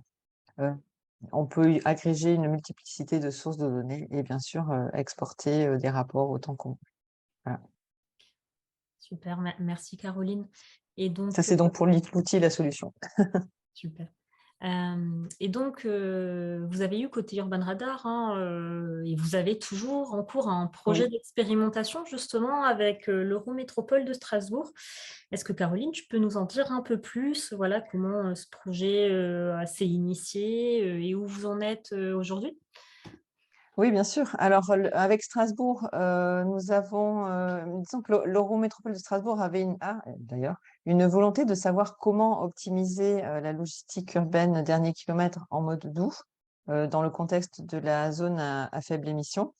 On peut agréger une multiplicité de sources de données et bien sûr exporter des rapports autant qu'on. Voilà. Super, merci Caroline. Et donc, Ça, c'est donc pour l'outil, la solution. super. Et donc, vous avez eu côté Urban Radar, hein, et vous avez toujours en cours un projet Oui. d'expérimentation justement avec l'Eurométropole de Strasbourg. Est-ce que Caroline, tu peux nous en dire un peu plus, voilà, comment ce projet s'est initié et où vous en êtes aujourd'hui? Oui, bien sûr. Alors, avec Strasbourg, nous avons, disons que l'Eurométropole de Strasbourg avait d'ailleurs, une volonté de savoir comment optimiser la logistique urbaine dernier kilomètre en mode doux, dans le contexte de la zone à faible émission.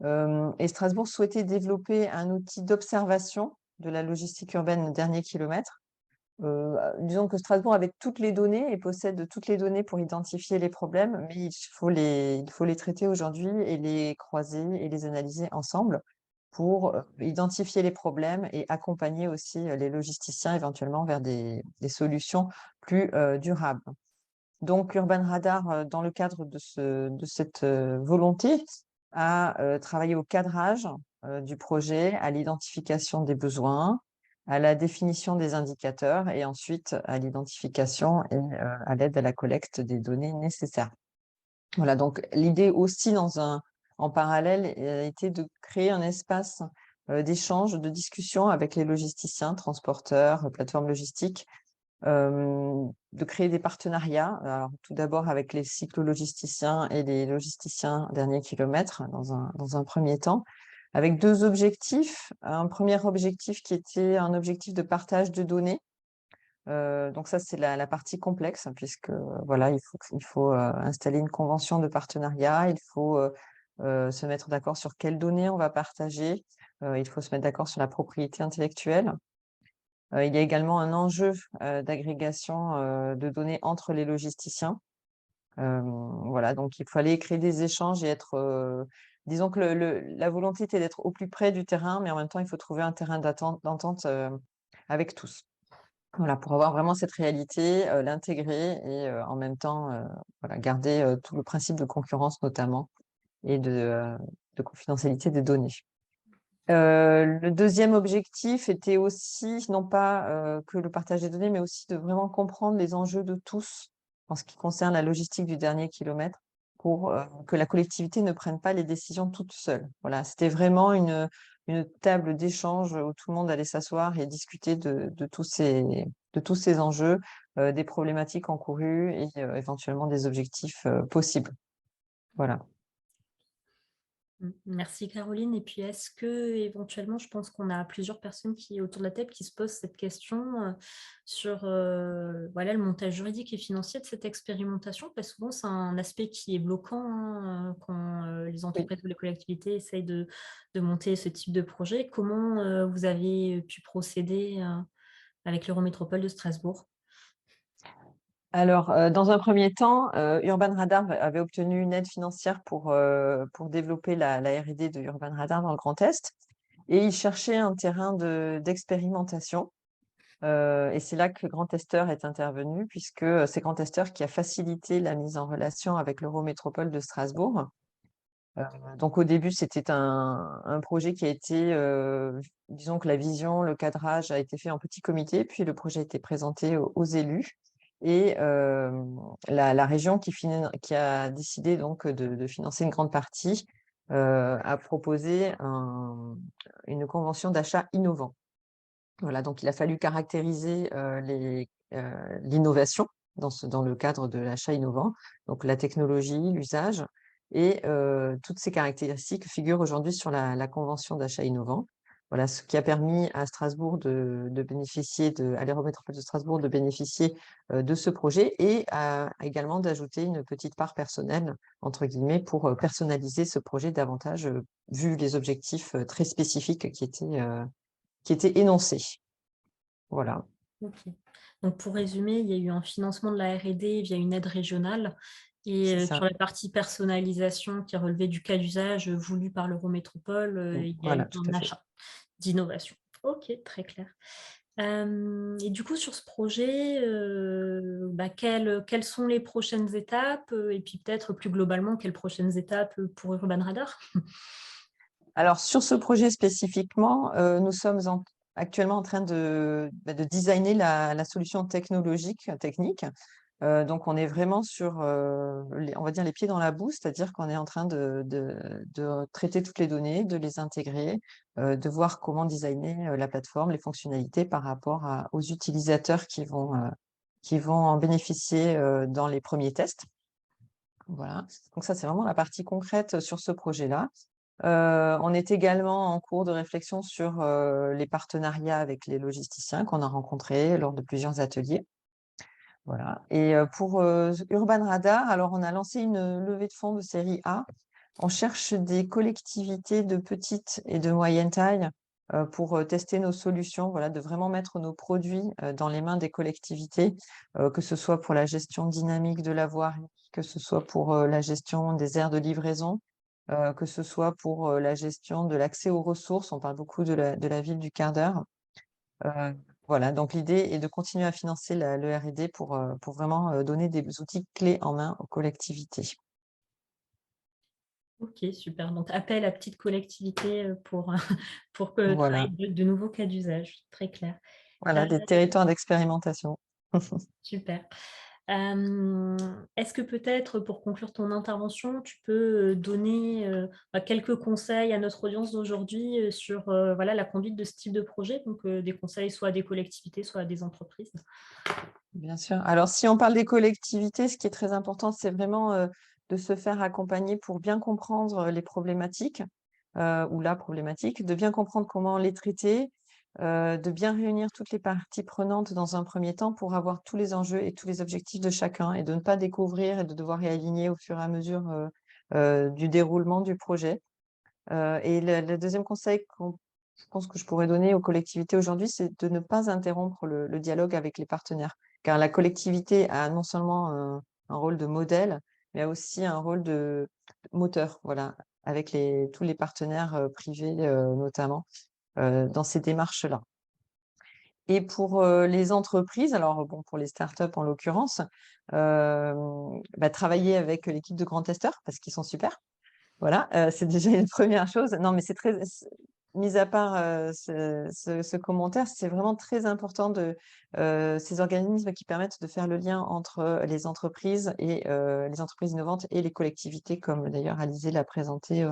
Et Strasbourg souhaitait développer un outil d'observation de la logistique urbaine dernier kilomètre. Disons que Strasbourg avait toutes les données et possède toutes les données pour identifier les problèmes, mais il faut les traiter aujourd'hui et les croiser et les analyser ensemble pour identifier les problèmes et accompagner aussi les logisticiens éventuellement vers des solutions plus durables. Donc, Urban Radar, dans le cadre de cette volonté, a travaillé au cadrage du projet, à l'identification des besoins, à la définition des indicateurs et ensuite à l'identification et à l'aide à la collecte des données nécessaires. Voilà, donc l'idée aussi en parallèle a été de créer un espace d'échange, de discussion avec les logisticiens, transporteurs, plateformes logistiques, de créer des partenariats, alors tout d'abord avec les cyclologisticiens et les logisticiens dernier kilomètre dans un premier temps, avec 2 objectifs. Un premier objectif qui était un objectif de partage de données. Donc ça, c'est la partie complexe puisque voilà, il faut installer une convention de partenariat, il faut se mettre d'accord sur quelles données on va partager, il faut se mettre d'accord sur la propriété intellectuelle. Il y a également un enjeu d'agrégation de données entre les logisticiens. Voilà, donc il fallait créer des échanges et être, disons que la volonté était d'être au plus près du terrain, mais en même temps, il faut trouver un terrain d'entente avec tous. Voilà, pour avoir vraiment cette réalité, l'intégrer et en même temps, voilà, garder tout le principe de concurrence notamment et de confidentialité des données. Le deuxième objectif était aussi, non pas que le partage des données, mais aussi de vraiment comprendre les enjeux de tous en ce qui concerne la logistique du dernier kilomètre pour que la collectivité ne prenne pas les décisions toute seule. Voilà, c'était vraiment une table d'échange où tout le monde allait s'asseoir et discuter de tous ces enjeux, des problématiques encourues et éventuellement des objectifs possibles. Voilà. Merci Caroline. Et puis, est-ce que éventuellement, je pense qu'on a plusieurs personnes autour de la table qui se posent cette question sur voilà, le montage juridique et financier de cette expérimentation, parce que souvent, c'est un aspect qui est bloquant hein, quand les Oui. entreprises ou les collectivités essayent de monter ce type de projet. Comment vous avez pu procéder avec l'Eurométropole de Strasbourg? Alors, dans un premier temps, Urban Radar avait obtenu une aide financière pour développer la R&D de Urban Radar dans le Grand Est et il cherchait un terrain d'expérimentation. Et c'est là que Grand Testeur est intervenu puisque c'est Grand Testeur qui a facilité la mise en relation avec l'Eurométropole de Strasbourg. Donc au début, c'était un projet qui a été, disons que la vision, le cadrage a été fait en petit comité, puis le projet a été présenté aux élus et la région qui a décidé donc de financer une grande partie, a proposé une convention d'achat innovant. Voilà, donc il a fallu caractériser l'innovation dans le cadre de l'achat innovant, donc la technologie, l'usage, et toutes ces caractéristiques figurent aujourd'hui sur la convention d'achat innovant. Voilà, ce qui a permis à Strasbourg de bénéficier à l'Eurométropole de Strasbourg de bénéficier de ce projet et également d'ajouter une petite part personnelle, entre guillemets, pour personnaliser ce projet davantage, vu les objectifs très spécifiques qui étaient énoncés. Voilà, Ok. Donc, pour résumer, il y a eu un financement de la R&D via une aide régionale c'est et ça. sur la partie personnalisation qui relevait du cas d'usage voulu par l'Eurométropole, il y a eu Voilà, tout à un fait. achat d'innovation. Ok, très clair. Et du coup, sur ce projet, quelles sont les prochaines étapes et puis peut-être plus globalement, quelles prochaines étapes pour Urban Radar? Alors, sur ce projet spécifiquement, nous sommes actuellement en train de designer la solution technique. Donc, on est vraiment sur, on va dire, les pieds dans la boue, c'est-à-dire qu'on est en train de traiter toutes les données, de les intégrer, de voir comment designer la plateforme, les fonctionnalités par rapport aux utilisateurs qui vont en bénéficier dans les premiers tests. Voilà. Donc ça, c'est vraiment la partie concrète sur ce projet-là. On est également en cours de réflexion sur les partenariats avec les logisticiens qu'on a rencontrés lors de plusieurs ateliers. Voilà. Et pour Urban Radar, alors on a lancé une levée de fonds de série A. On cherche des collectivités de petite et de moyenne taille pour tester nos solutions, voilà, de vraiment mettre nos produits dans les mains des collectivités, que ce soit pour la gestion dynamique de la voirie, que ce soit pour la gestion des aires de livraison, que ce soit pour la gestion de l'accès aux ressources. On parle beaucoup de la ville du quart d'heure. Voilà, donc l'idée est de continuer à financer le R&D pour vraiment donner des outils clés en main aux collectivités. Ok, super. Donc, appel à petite collectivité pour Voilà, travailler de nouveaux cas d'usage. Très clair. voilà, des territoires d'expérimentation. Super. Est-ce que peut-être, pour conclure ton intervention, tu peux donner quelques conseils à notre audience d'aujourd'hui sur voilà, la conduite de ce type de projet, donc des conseils soit à des collectivités, soit à des entreprises? Bien sûr. Alors, si on parle des collectivités, ce qui est très important, c'est vraiment de se faire accompagner pour bien comprendre les problématiques ou la problématique, de bien comprendre comment les traiter, de bien réunir toutes les parties prenantes dans un premier temps pour avoir tous les enjeux et tous les objectifs de chacun et de ne pas découvrir et de devoir réaligner au fur et à mesure du déroulement du projet. Et le deuxième conseil je pense que je pourrais donner aux collectivités aujourd'hui, c'est de ne pas interrompre le dialogue avec les partenaires. Car la collectivité a non seulement un rôle de modèle, mais a aussi un rôle de moteur, voilà, avec tous les partenaires privés notamment dans ces démarches-là. Et pour les entreprises, alors bon, pour les startups en l'occurrence, travailler avec l'équipe de grands testeurs parce qu'ils sont super. Voilà, c'est déjà une première chose. Non, mais c'est très mis à part, ce commentaire, c'est vraiment très important ces organismes qui permettent de faire le lien entre les entreprises et les entreprises innovantes et les collectivités, comme d'ailleurs Alizé l'a présenté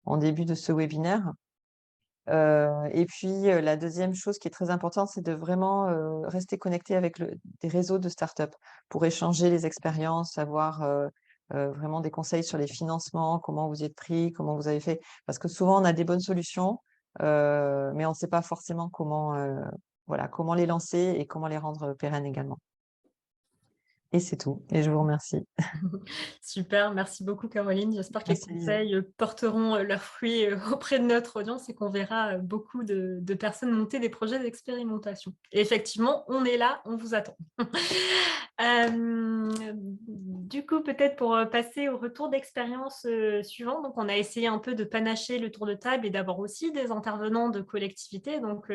en début de ce webinaire. Et puis, la deuxième chose qui est très importante, c'est de vraiment rester connecté avec des réseaux de startups pour échanger les expériences, avoir vraiment des conseils sur les financements, comment vous y êtes pris, comment vous avez fait. Parce que souvent, on a des bonnes solutions, mais on ne sait pas forcément voilà, comment les lancer et comment les rendre pérennes également. Et c'est tout. Et je vous remercie. Super, merci beaucoup Caroline. J'espère que les Merci, Lisa. conseils porteront leurs fruits auprès de notre audience et qu'on verra beaucoup de personnes monter des projets d'expérimentation. Et effectivement, on est là, on vous attend. Du coup, peut-être pour passer au retour d'expérience suivant, donc on a essayé un peu de panacher le tour de table et d'avoir aussi des intervenants de collectivité. Donc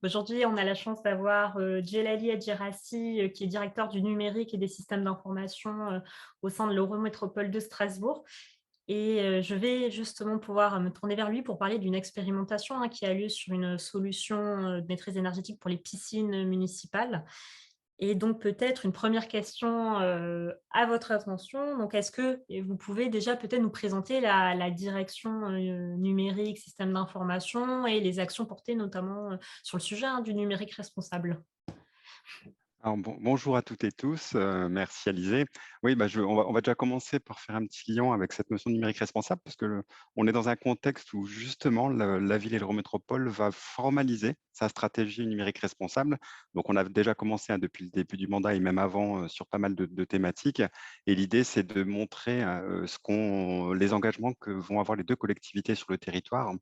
aujourd'hui, on a la chance d'avoir Djelali Adjerassi, qui est directeur du numérique et des systèmes d'information au sein de l'Eurométropole de Strasbourg. Et je vais justement pouvoir me tourner vers lui pour parler d'une expérimentation qui a lieu sur une solution de maîtrise énergétique pour les piscines municipales. Et donc, peut-être une première question à votre attention. Donc, est-ce que vous pouvez déjà peut-être nous présenter la direction numérique, système d'information et les actions portées notamment sur le sujet du numérique responsable? Alors, bonjour à toutes et tous, merci Alizé. Oui, bah, on va déjà commencer par faire un petit lien avec cette notion de numérique responsable, parce que on est dans un contexte où justement la ville et l'Eurométropole va formaliser sa stratégie numérique responsable. Donc, on a déjà commencé depuis le début du mandat et même avant sur pas mal de thématiques. Et l'idée, c'est de montrer les engagements que vont avoir les deux collectivités sur le territoire.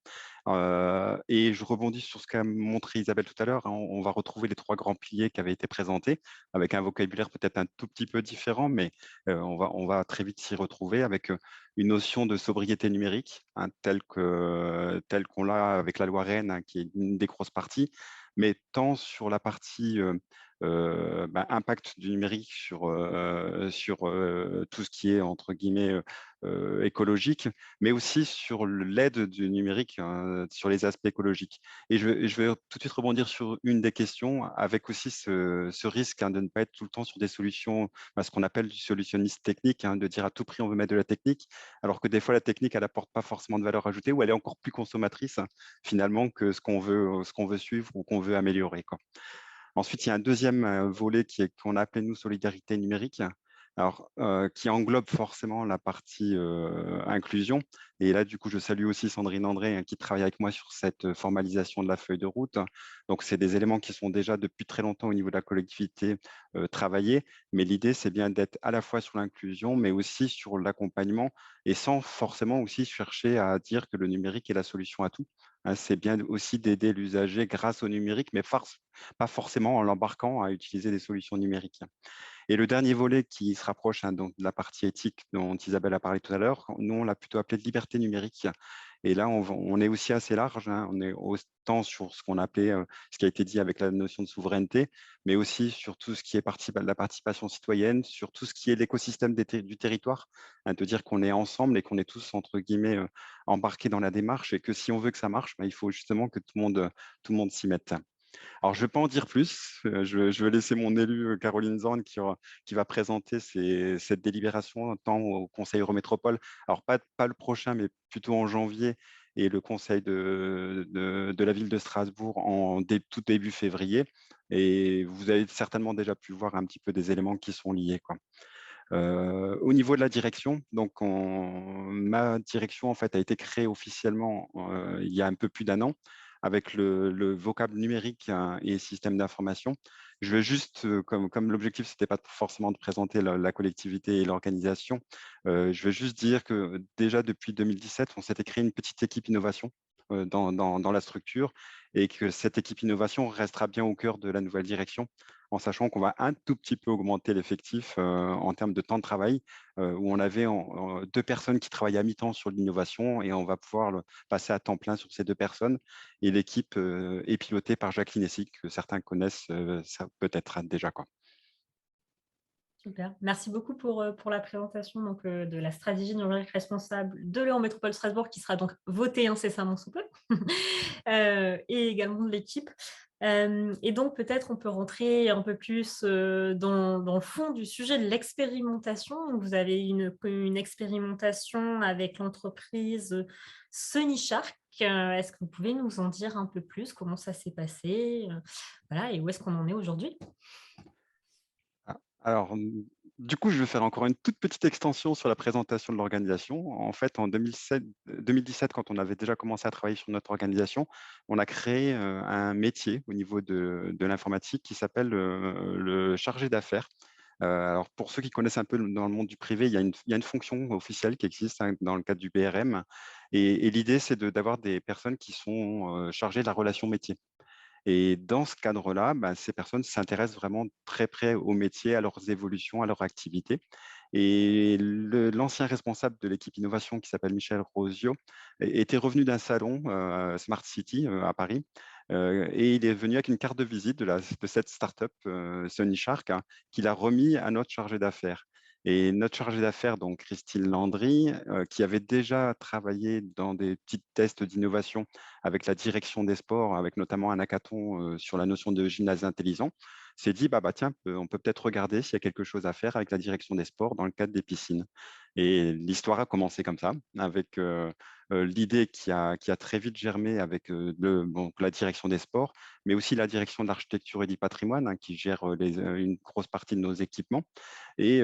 Et je rebondis sur ce qu'a montré Isabelle tout à l'heure, hein. On va retrouver les trois grands piliers qui avaient été présentés, avec un vocabulaire peut-être un tout petit peu différent, mais on va très vite s'y retrouver avec une notion de sobriété numérique, hein, telle qu'on l'a avec la loi Rennes, hein, qui est une des grosses parties, mais tant sur la partie impact du numérique sur tout ce qui est, entre guillemets, écologique, mais aussi sur l'aide du numérique sur les aspects écologiques. Et je vais tout de suite rebondir sur une des questions, avec aussi ce risque, hein, de ne pas être tout le temps sur des solutions, ce qu'on appelle du solutionniste technique, hein, de dire à tout prix on veut mettre de la technique, alors que des fois la technique elle apporte pas forcément de valeur ajoutée, ou elle est encore plus consommatrice, hein, finalement, que ce qu'on veut suivre ou qu'on veut améliorer, quoi. Ensuite, il y a un deuxième volet qu'on a appelé nous solidarité numérique, alors qui englobe forcément la partie inclusion. Et là, du coup, je salue aussi Sandrine André, hein, qui travaille avec moi sur cette formalisation de la feuille de route. Donc, c'est des éléments qui sont déjà depuis très longtemps au niveau de la collectivité travaillés, mais l'idée, c'est bien d'être à la fois sur l'inclusion, mais aussi sur l'accompagnement, et sans forcément aussi chercher à dire que le numérique est la solution à tout, hein. C'est bien aussi d'aider l'usager grâce au numérique, mais pas forcément en l'embarquant à utiliser des solutions numériques. Et le dernier volet qui se rapproche, hein, donc de la partie éthique dont Isabelle a parlé tout à l'heure, nous on l'a plutôt appelé de liberté numérique. Et là, on est aussi assez large, hein. On est autant sur ce qu'on appelait, ce qui a été dit avec la notion de souveraineté, mais aussi sur tout ce qui est la participation citoyenne, sur tout ce qui est l'écosystème du territoire, hein, de dire qu'on est ensemble et qu'on est tous, entre guillemets, embarqués dans la démarche, et que si on veut que ça marche, il faut justement que tout le monde s'y mette. Alors, je ne vais pas en dire plus. Je vais laisser mon élue, Caroline Zorn, qui va présenter cette délibération tant au Conseil Eurométropole. Alors, pas le prochain, mais plutôt en janvier, et le Conseil de la ville de Strasbourg tout début février. Et vous avez certainement déjà pu voir un petit peu des éléments qui sont liés, quoi. Au niveau de la direction, donc ma direction en fait a été créée officiellement il y a un peu plus d'1 an, avec le vocable numérique, hein, et système d'information. Je vais juste, comme l'objectif c'était pas forcément de présenter la collectivité et l'organisation, je vais juste dire que déjà depuis 2017, on s'était créé une petite équipe innovation dans la structure, et que cette équipe innovation restera bien au cœur de la nouvelle direction, en sachant qu'on va un tout petit peu augmenter l'effectif en termes de temps de travail, où on avait deux personnes qui travaillaient à mi-temps sur l'innovation, et on va pouvoir passer à temps plein sur ces deux personnes. Et l'équipe est pilotée par Jacqueline Essig, que certains connaissent ça peut-être déjà, quoi. Super. Merci beaucoup pour la présentation donc, de la stratégie numérique responsable de l'Eurométropole Strasbourg, qui sera donc votée incessamment sous peu, et également de l'équipe. Et donc, peut-être on peut rentrer un peu plus dans le fond du sujet de l'expérimentation. Vous avez une expérimentation avec l'entreprise Sony Shark. Est-ce que vous pouvez nous en dire un peu plus? Comment ça s'est passé? Voilà, et où est-ce qu'on en est aujourd'hui? Ah, alors, du coup, je vais faire encore une toute petite extension sur la présentation de l'organisation. En fait, en 2017, quand on avait déjà commencé à travailler sur notre organisation, on a créé un métier au niveau de l'informatique qui s'appelle le chargé d'affaires. Alors, pour ceux qui connaissent un peu dans le monde du privé, il y a une fonction officielle qui existe, hein, dans le cadre du BRM. Et l'idée, c'est d'avoir des personnes qui sont chargées de la relation métier. Et dans ce cadre-là, ces personnes s'intéressent vraiment très près au métier, à leurs évolutions, à leur activité. Et l'ancien responsable de l'équipe innovation, qui s'appelle Michel Rosio, était revenu d'un salon Smart City à Paris. Et il est venu avec une carte de visite de cette startup Sony Shark, hein, qu'il a remis à notre chargé d'affaires. Et notre chargée d'affaires, donc Christine Landry, qui avait déjà travaillé dans des petits tests d'innovation avec la direction des sports, avec notamment un hackathon sur la notion de gymnase intelligent, s'est dit, tiens, on peut peut-être regarder s'il y a quelque chose à faire avec la direction des sports dans le cadre des piscines. Et l'histoire a commencé comme ça, avec l'idée qui a très vite germé avec la direction des sports, mais aussi la direction de l'architecture et du patrimoine, hein, qui gère une grosse partie de nos équipements. Et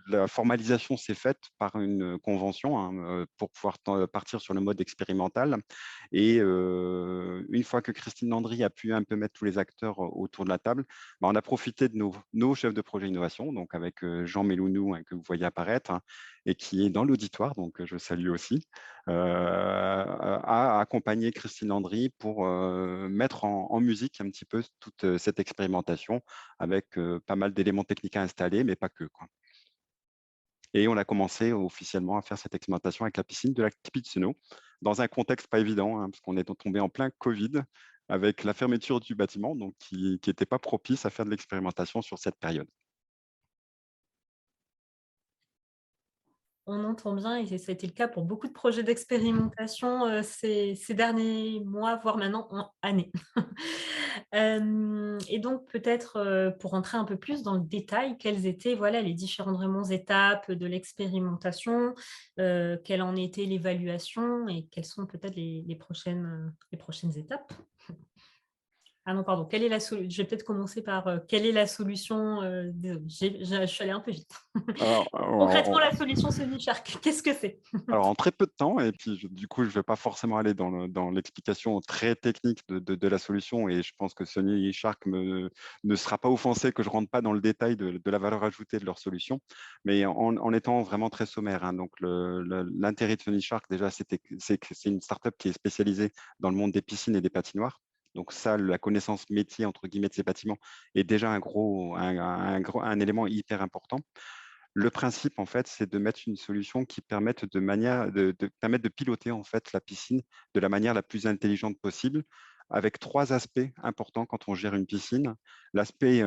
la formalisation s'est faite par une convention, hein, pour pouvoir partir sur le mode expérimental. Et une fois que Christine Landry a pu un peu mettre tous les acteurs autour de la table, on a profité de nos chefs de projet innovation, donc avec Jean Mélounou, hein, que vous voyez apparaître, hein, et qui est dans l'auditoire, donc je salue aussi, a accompagné Christine Landry pour mettre en musique un petit peu toute cette expérimentation avec pas mal d'éléments techniques à installer, mais pas que, quoi. Et on a commencé officiellement à faire cette expérimentation avec la piscine de la Kipitsuno, dans un contexte pas évident, hein, parce qu'on est tombé en plein Covid, avec la fermeture du bâtiment, donc qui n'était pas propice à faire de l'expérimentation sur cette période. On entend bien et ça a été le cas pour beaucoup de projets d'expérimentation, ces derniers mois, voire maintenant années. Et donc peut-être, pour rentrer un peu plus dans le détail, quelles étaient, voilà, les différentes vraiment étapes de l'expérimentation? Quelle en était l'évaluation et quelles sont peut-être les prochaines étapes? Ah non, pardon, quelle est la solution? Je vais peut-être commencer par, quelle est la solution? Désolée, je suis allée un peu vite. Alors, Concrètement, la solution Sony Shark, qu'est-ce que c'est? Alors, en très peu de temps, et puis du coup, je ne vais pas forcément aller dans l'explication très technique de la solution, et je pense que Sony Shark ne sera pas offensé que je ne rentre pas dans le détail de la valeur ajoutée de leur solution, mais en étant vraiment très sommaire, hein. Donc, l'intérêt de Sony Shark, déjà, c'est que c'est une startup qui est spécialisée dans le monde des piscines et des patinoires. Donc ça, la connaissance métier, entre guillemets, de ces bâtiments est déjà un élément hyper important. Le principe, en fait, c'est de mettre une solution qui permette permettre de piloter en fait la piscine de la manière la plus intelligente possible, avec trois aspects importants quand on gère une piscine. L'aspect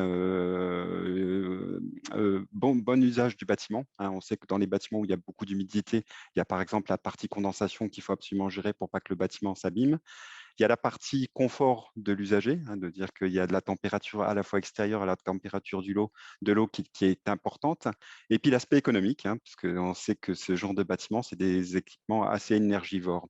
bon usage du bâtiment, hein. On sait que dans les bâtiments où il y a beaucoup d'humidité, il y a par exemple la partie condensation qu'il faut absolument gérer pour pas que le bâtiment s'abîme. Il y a la partie confort de l'usager, hein, de dire qu'il y a de la température à la fois extérieure et la température de l'eau qui est importante. Et puis l'aspect économique, hein, parce qu'on sait que ce genre de bâtiment, c'est des équipements assez énergivores.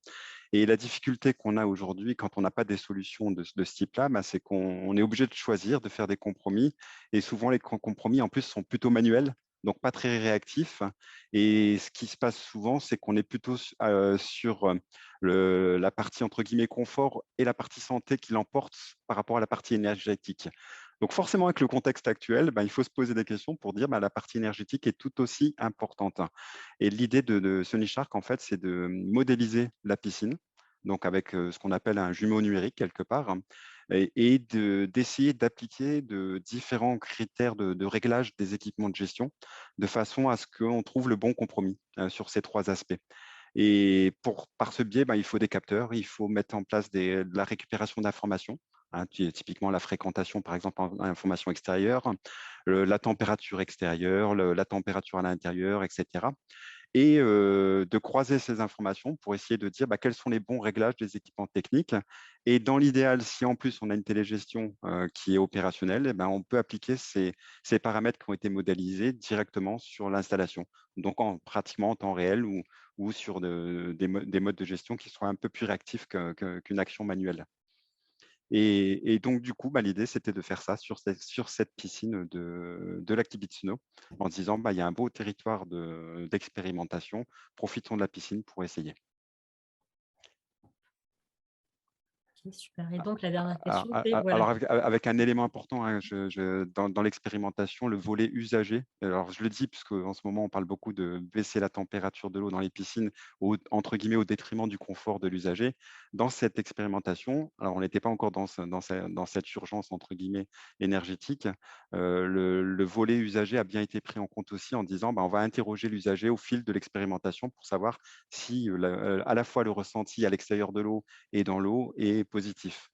Et la difficulté qu'on a aujourd'hui quand on n'a pas des solutions de ce type-là, c'est qu'on est obligé de choisir, de faire des compromis. Et souvent, les compromis, en plus, sont plutôt manuels, donc pas très réactifs. Et ce qui se passe souvent, c'est qu'on est plutôt sur la partie entre guillemets confort et la partie santé qui l'emporte par rapport à la partie énergétique. Donc forcément, avec le contexte actuel, il faut se poser des questions pour dire la partie énergétique est tout aussi importante. Et l'idée de Sony Shark, en fait, c'est de modéliser la piscine, donc avec ce qu'on appelle un jumeau numérique quelque part, et d'essayer d'appliquer de différents critères de réglage des équipements de gestion, de façon à ce qu'on trouve le bon compromis sur ces trois aspects. Et par ce biais, il faut des capteurs, il faut mettre en place de la récupération d'informations, hein, typiquement la fréquentation, par exemple, en information extérieure, la température extérieure, la température à l'intérieur, etc. Et de croiser ces informations pour essayer de dire quels sont les bons réglages des équipements techniques. Et dans l'idéal, si en plus on a une télégestion qui est opérationnelle, on peut appliquer ces paramètres qui ont été modélisés directement sur l'installation, donc pratiquement en temps réel ou sur des modes de gestion qui soient un peu plus réactifs qu'une action manuelle. Et donc, du coup, l'idée, c'était de faire ça sur cette piscine de la Kibitsuno, en disant, il y a un beau territoire d'expérimentation, profitons de la piscine pour essayer. OK, super. Et donc la dernière question, c'est Alors, voilà. avec un élément important, hein, dans l'expérimentation, le volet usager. Alors, je le dis puisque en ce moment, on parle beaucoup de baisser la température de l'eau dans les piscines, entre guillemets, au détriment du confort de l'usager. Dans cette expérimentation, alors on n'était pas encore dans cette urgence, entre guillemets, énergétique. Le volet usager a bien été pris en compte aussi en disant, on va interroger l'usager au fil de l'expérimentation pour savoir si à la fois le ressenti à l'extérieur de l'eau et dans l'eau est positif.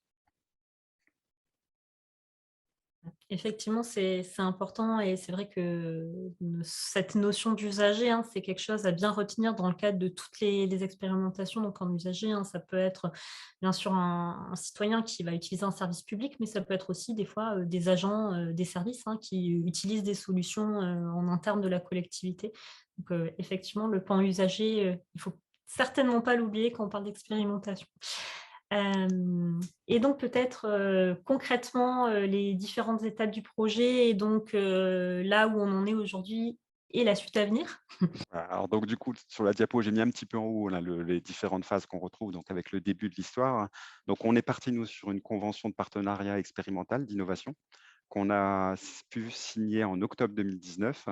Effectivement, c'est important et c'est vrai que cette notion d'usager, hein, c'est quelque chose à bien retenir dans le cadre de toutes les expérimentations. Donc, en usager, hein, ça peut être bien sûr un citoyen qui va utiliser un service public, mais ça peut être aussi des fois des agents des services, hein, qui utilisent des solutions en interne de la collectivité. Donc, effectivement, le pan usager, il faut certainement pas l'oublier quand on parle d'expérimentation. Et donc peut-être concrètement les différentes étapes du projet et donc là où on en est aujourd'hui et la suite à venir. Alors donc du coup, sur la diapo, j'ai mis un petit peu en haut là, les différentes phases qu'on retrouve donc avec le début de l'histoire. Donc on est parti, nous, sur une convention de partenariat expérimental d'innovation qu'on a pu signer en octobre 2019.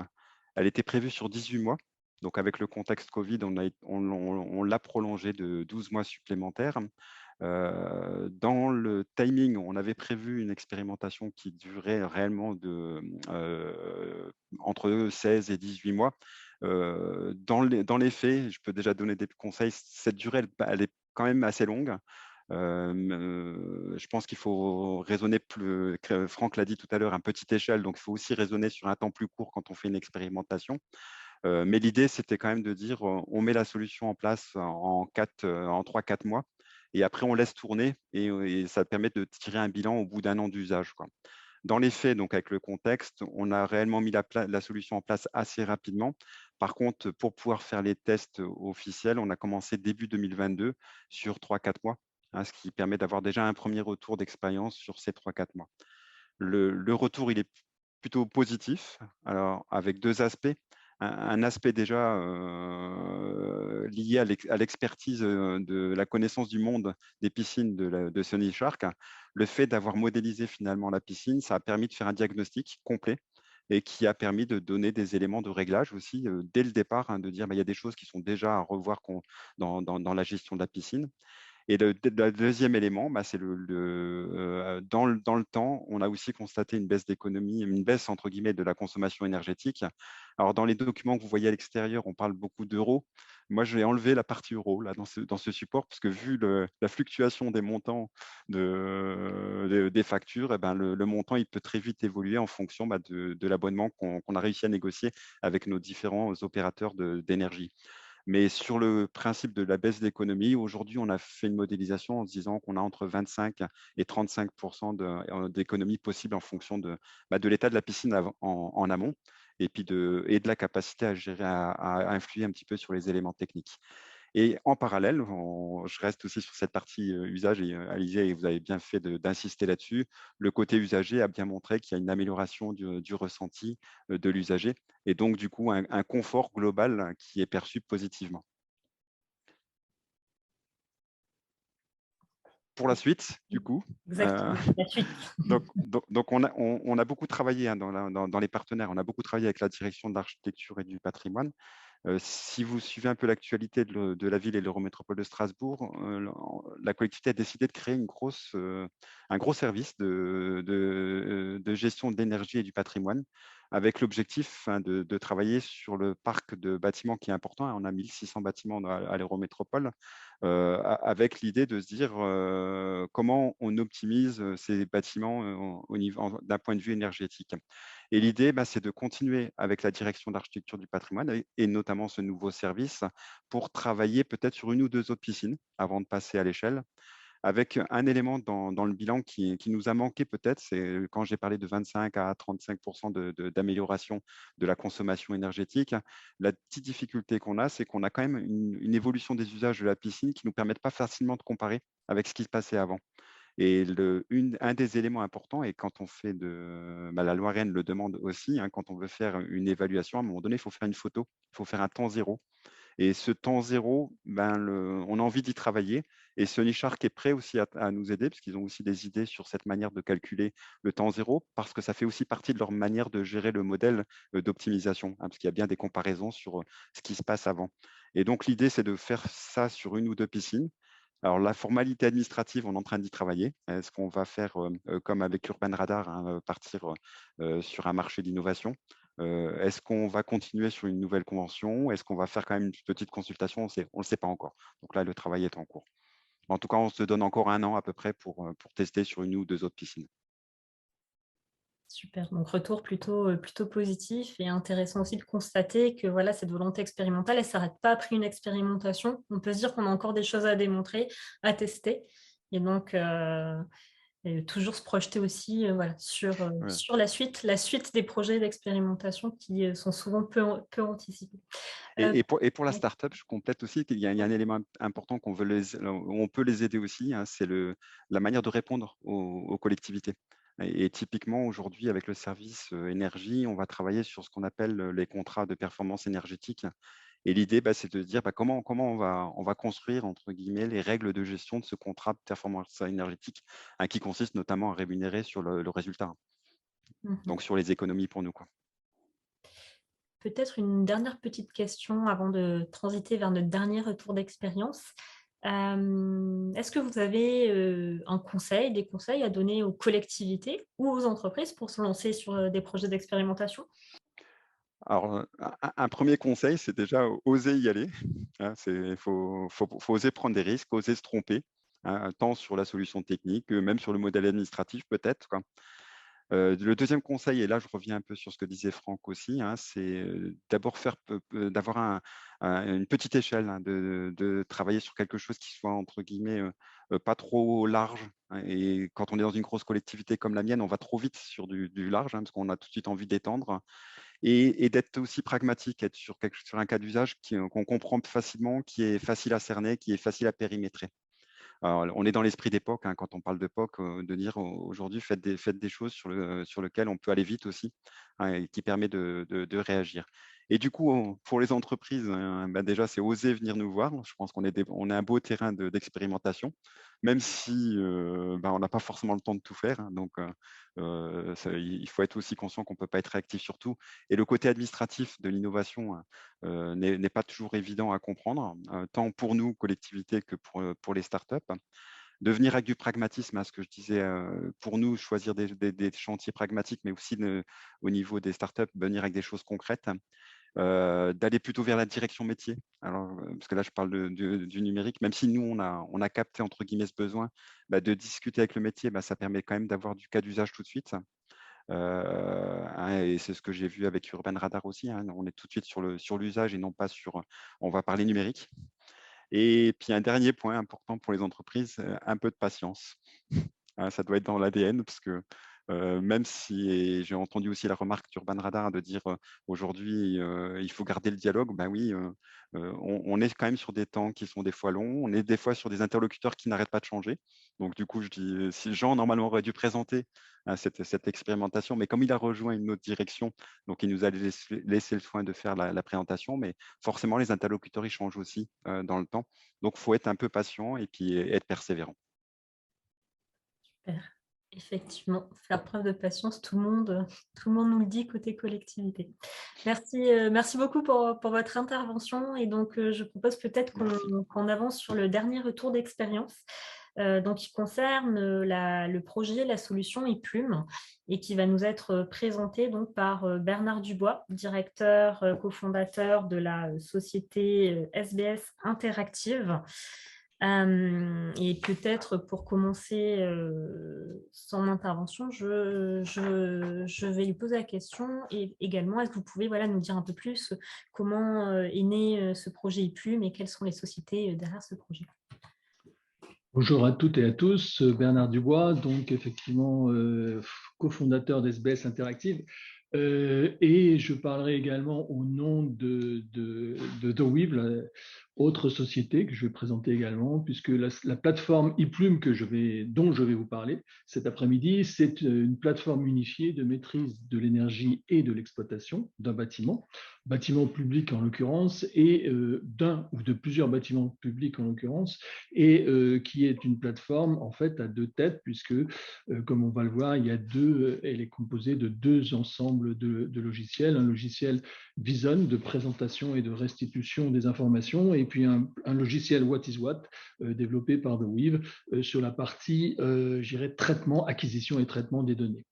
Elle était prévue sur 18 mois. Donc avec le contexte Covid, on l'a prolongée de 12 mois supplémentaires. Dans le timing, on avait prévu une expérimentation qui durait réellement entre 16 et 18 mois. Dans les faits, je peux déjà donner des conseils, cette durée, elle est quand même assez longue. Je pense qu'il faut raisonner plus, Franck l'a dit tout à l'heure, à petite échelle, donc il faut aussi raisonner sur un temps plus court quand on fait une expérimentation. Mais l'idée, c'était quand même de dire, on met la solution en place en 3-4 mois, et après on laisse tourner, et ça permet de tirer un bilan au bout d'un an d'usage, quoi. Dans les faits, donc avec le contexte, on a réellement mis la solution en place assez rapidement. Par contre, pour pouvoir faire les tests officiels, on a commencé début 2022 sur 3-4 mois, hein, ce qui permet d'avoir déjà un premier retour d'expérience sur ces 3-4 mois. Le retour, il est plutôt positif, alors avec deux aspects. Un aspect déjà lié à l'expertise de la connaissance du monde des piscines de Sony Shark. Le fait d'avoir modélisé finalement la piscine, ça a permis de faire un diagnostic complet et qui a permis de donner des éléments de réglage aussi dès le départ, hein, de dire bah, il y a des choses qui sont déjà à revoir dans la gestion de la piscine. Et le deuxième élément, bah, c'est dans le temps, on a aussi constaté une baisse d'économie, une baisse entre guillemets de la consommation énergétique. Alors dans les documents que vous voyez à l'extérieur, on parle beaucoup d'euros. Moi, je vais enlever la partie euro là, dans ce support, parce que vu la fluctuation des montants des factures, eh ben, le montant il peut très vite évoluer en fonction bah, de l'abonnement qu'on a réussi à négocier avec nos différents opérateurs d'énergie. Mais sur le principe de la baisse d'économie, aujourd'hui, on a fait une modélisation en se disant qu'on a entre 25 et 35 d'économie possible en fonction de l'état de la piscine en amont, et puis et de la capacité à gérer, à influer un petit peu sur les éléments techniques. Et en parallèle, je reste aussi sur cette partie usage, et Alizé, vous avez bien fait d'insister là-dessus. Le côté usager a bien montré qu'il y a une amélioration du ressenti de l'usager, et donc du coup un confort global qui est perçu positivement. Pour la suite, du coup, Exactement, la suite. donc on a beaucoup travaillé, hein, dans les partenaires, on a beaucoup travaillé avec la direction de l'architecture et du patrimoine. Si vous suivez un peu l'actualité de la ville et de l'Eurométropole de Strasbourg, la collectivité a décidé de créer un gros service de gestion de l'énergie et du patrimoine, avec l'objectif, hein, de travailler sur le parc de bâtiments qui est important. On a 1600 bâtiments à l'Eurométropole, avec l'idée de se dire comment on optimise ces bâtiments d'un point de vue énergétique. Et l'idée, bah, c'est de continuer avec la direction d'architecture du patrimoine et notamment ce nouveau service pour travailler peut-être sur une ou deux autres piscines avant de passer à l'échelle. Avec un élément dans le bilan qui nous a manqué peut-être, c'est quand j'ai parlé de 25 à 35% d'amélioration de la consommation énergétique. La petite difficulté qu'on a, c'est qu'on a quand même une évolution des usages de la piscine qui ne nous permettent pas facilement de comparer avec ce qui se passait avant. Et un des éléments importants, et quand on fait la loi Rennes le demande aussi, hein, quand on veut faire une évaluation, à un moment donné, il faut faire une photo, il faut faire un temps zéro. Et ce temps zéro, on a envie d'y travailler. Et Sony Shark est prêt aussi à nous aider, parce qu'ils ont aussi des idées sur cette manière de calculer le temps zéro, parce que ça fait aussi partie de leur manière de gérer le modèle d'optimisation, hein, parce qu'il y a bien des comparaisons sur ce qui se passe avant. Et donc, l'idée, c'est de faire ça sur une ou deux piscines. Alors, la formalité administrative, on est en train d'y travailler. Est-ce qu'on va faire, comme avec Urban Radar, hein, partir sur un marché d'innovation? Est-ce qu'on va continuer sur une nouvelle convention? Est-ce qu'on va faire quand même une petite consultation? On ne le sait pas encore. Donc là, le travail est en cours. En tout cas, on se donne encore un an à peu près pour tester sur une ou deux autres piscines. Super, donc retour plutôt positif et intéressant aussi de constater que voilà, cette volonté expérimentale, elle ne s'arrête pas après une expérimentation. On peut se dire qu'on a encore des choses à démontrer, à tester et donc et toujours se projeter aussi, voilà, Ouais. sur la suite des projets d'expérimentation qui, sont souvent peu anticipés. Heu, Et pour la oui. startup, je complète aussi qu'il y a un élément important on peut les aider aussi, hein, c'est la manière de répondre aux collectivités. Et typiquement, aujourd'hui, avec le service énergie, on va travailler sur ce qu'on appelle les contrats de performance énergétique. Et l'idée, c'est de dire comment on va construire, entre guillemets, les règles de gestion de ce contrat de performance énergétique, hein, qui consiste notamment à rémunérer sur le résultat, hein. Mmh. Donc sur les économies pour nous, quoi. Peut-être une dernière petite question avant de transiter vers notre dernier retour d'expérience. Est-ce que vous avez, des conseils à donner aux collectivités ou aux entreprises pour se lancer sur, des projets d'expérimentation? Alors, un 1er conseil, c'est déjà oser y aller, hein. Faut oser prendre des risques, oser se tromper, hein, tant sur la solution technique que même sur le modèle administratif peut-être, quoi. Le 2e conseil, et là je reviens un peu sur ce que disait Franck aussi, hein, c'est, d'abord d'avoir une petite échelle, hein, de travailler sur quelque chose qui soit entre guillemets, pas trop large, hein. Et quand on est dans une grosse collectivité comme la mienne, on va trop vite sur du large, hein, parce qu'on a tout de suite envie d'étendre. Et d'être aussi pragmatique, être sur un cas d'usage qu'on comprend facilement, qui est facile à cerner, qui est facile à périmétrer. Alors, on est dans l'esprit d'époque, hein, quand on parle d'époque, de dire aujourd'hui, faites des choses sur lesquelles on peut aller vite aussi, hein, et qui permet de réagir. Et du coup, pour les entreprises, hein, déjà, c'est oser venir nous voir. Je pense on est un beau terrain d'expérimentation, même si on n'a pas forcément le temps de tout faire, hein. Donc, il faut être aussi conscient qu'on ne peut pas être réactif sur tout. Et le côté administratif de l'innovation, hein, n'est pas toujours évident à comprendre, tant pour nous, collectivités, que pour les startups. De venir avec du pragmatisme, à ce que je disais, pour nous, choisir des chantiers pragmatiques, mais aussi au niveau des startups, venir avec des choses concrètes, d'aller plutôt vers la direction métier. Alors, parce que là, je parle du numérique, même si nous, on a capté, entre guillemets, ce besoin, de discuter avec le métier, ça permet quand même d'avoir du cas d'usage tout de suite. Hein, et c'est ce que j'ai vu avec Urban Radar aussi, hein. On est tout de suite sur l'usage et non pas on va parler numérique. Et puis un dernier point important pour les entreprises, un peu de patience. Hein, ça doit être dans l'ADN parce que même si, et j'ai entendu aussi la remarque d'Urban Radar de dire aujourd'hui il faut garder le dialogue, oui, on est quand même sur des temps qui sont des fois longs, on est des fois sur des interlocuteurs qui n'arrêtent pas de changer. Donc du coup, je dis, si Jean normalement aurait dû présenter, hein, cette expérimentation, mais comme il a rejoint une autre direction, donc il nous a laissé le soin de faire la présentation, mais forcément les interlocuteurs ils changent aussi dans le temps. Donc il faut être un peu patient et puis être persévérant. Super. Effectivement, faire preuve de patience, tout le monde nous le dit côté collectivité. Merci beaucoup pour votre intervention et donc je propose peut-être Merci. qu'on avance sur le dernier retour d'expérience, donc qui concerne, le projet, la solution ePlume et qui va nous être présenté donc par, Bernard Dubois, directeur, cofondateur de la, société, SBS Interactive. Et peut-être pour commencer son intervention, je vais lui poser la question et également, est-ce que vous pouvez voilà, nous dire un peu plus comment est né ce projet ePlume et quelles sont les sociétés derrière ce projet? Bonjour à toutes et à tous, Bernard Dubois, donc effectivement cofondateur d'SBS Interactive, et je parlerai également au nom de The Weave, la autre société que je vais présenter également, puisque la plateforme ePlume dont je vais vous parler cet après-midi, c'est une plateforme unifiée de maîtrise de l'énergie et de l'exploitation d'un bâtiment public en l'occurrence, et d'un ou de plusieurs bâtiments publics en l'occurrence, et qui est une plateforme en fait à deux têtes, puisque comme on va le voir, elle est composée de deux ensembles de logiciels, un logiciel Vison de présentation et de restitution des informations, et puis un logiciel What is What développé par The Weave sur la partie, je dirais, acquisition et traitement des données.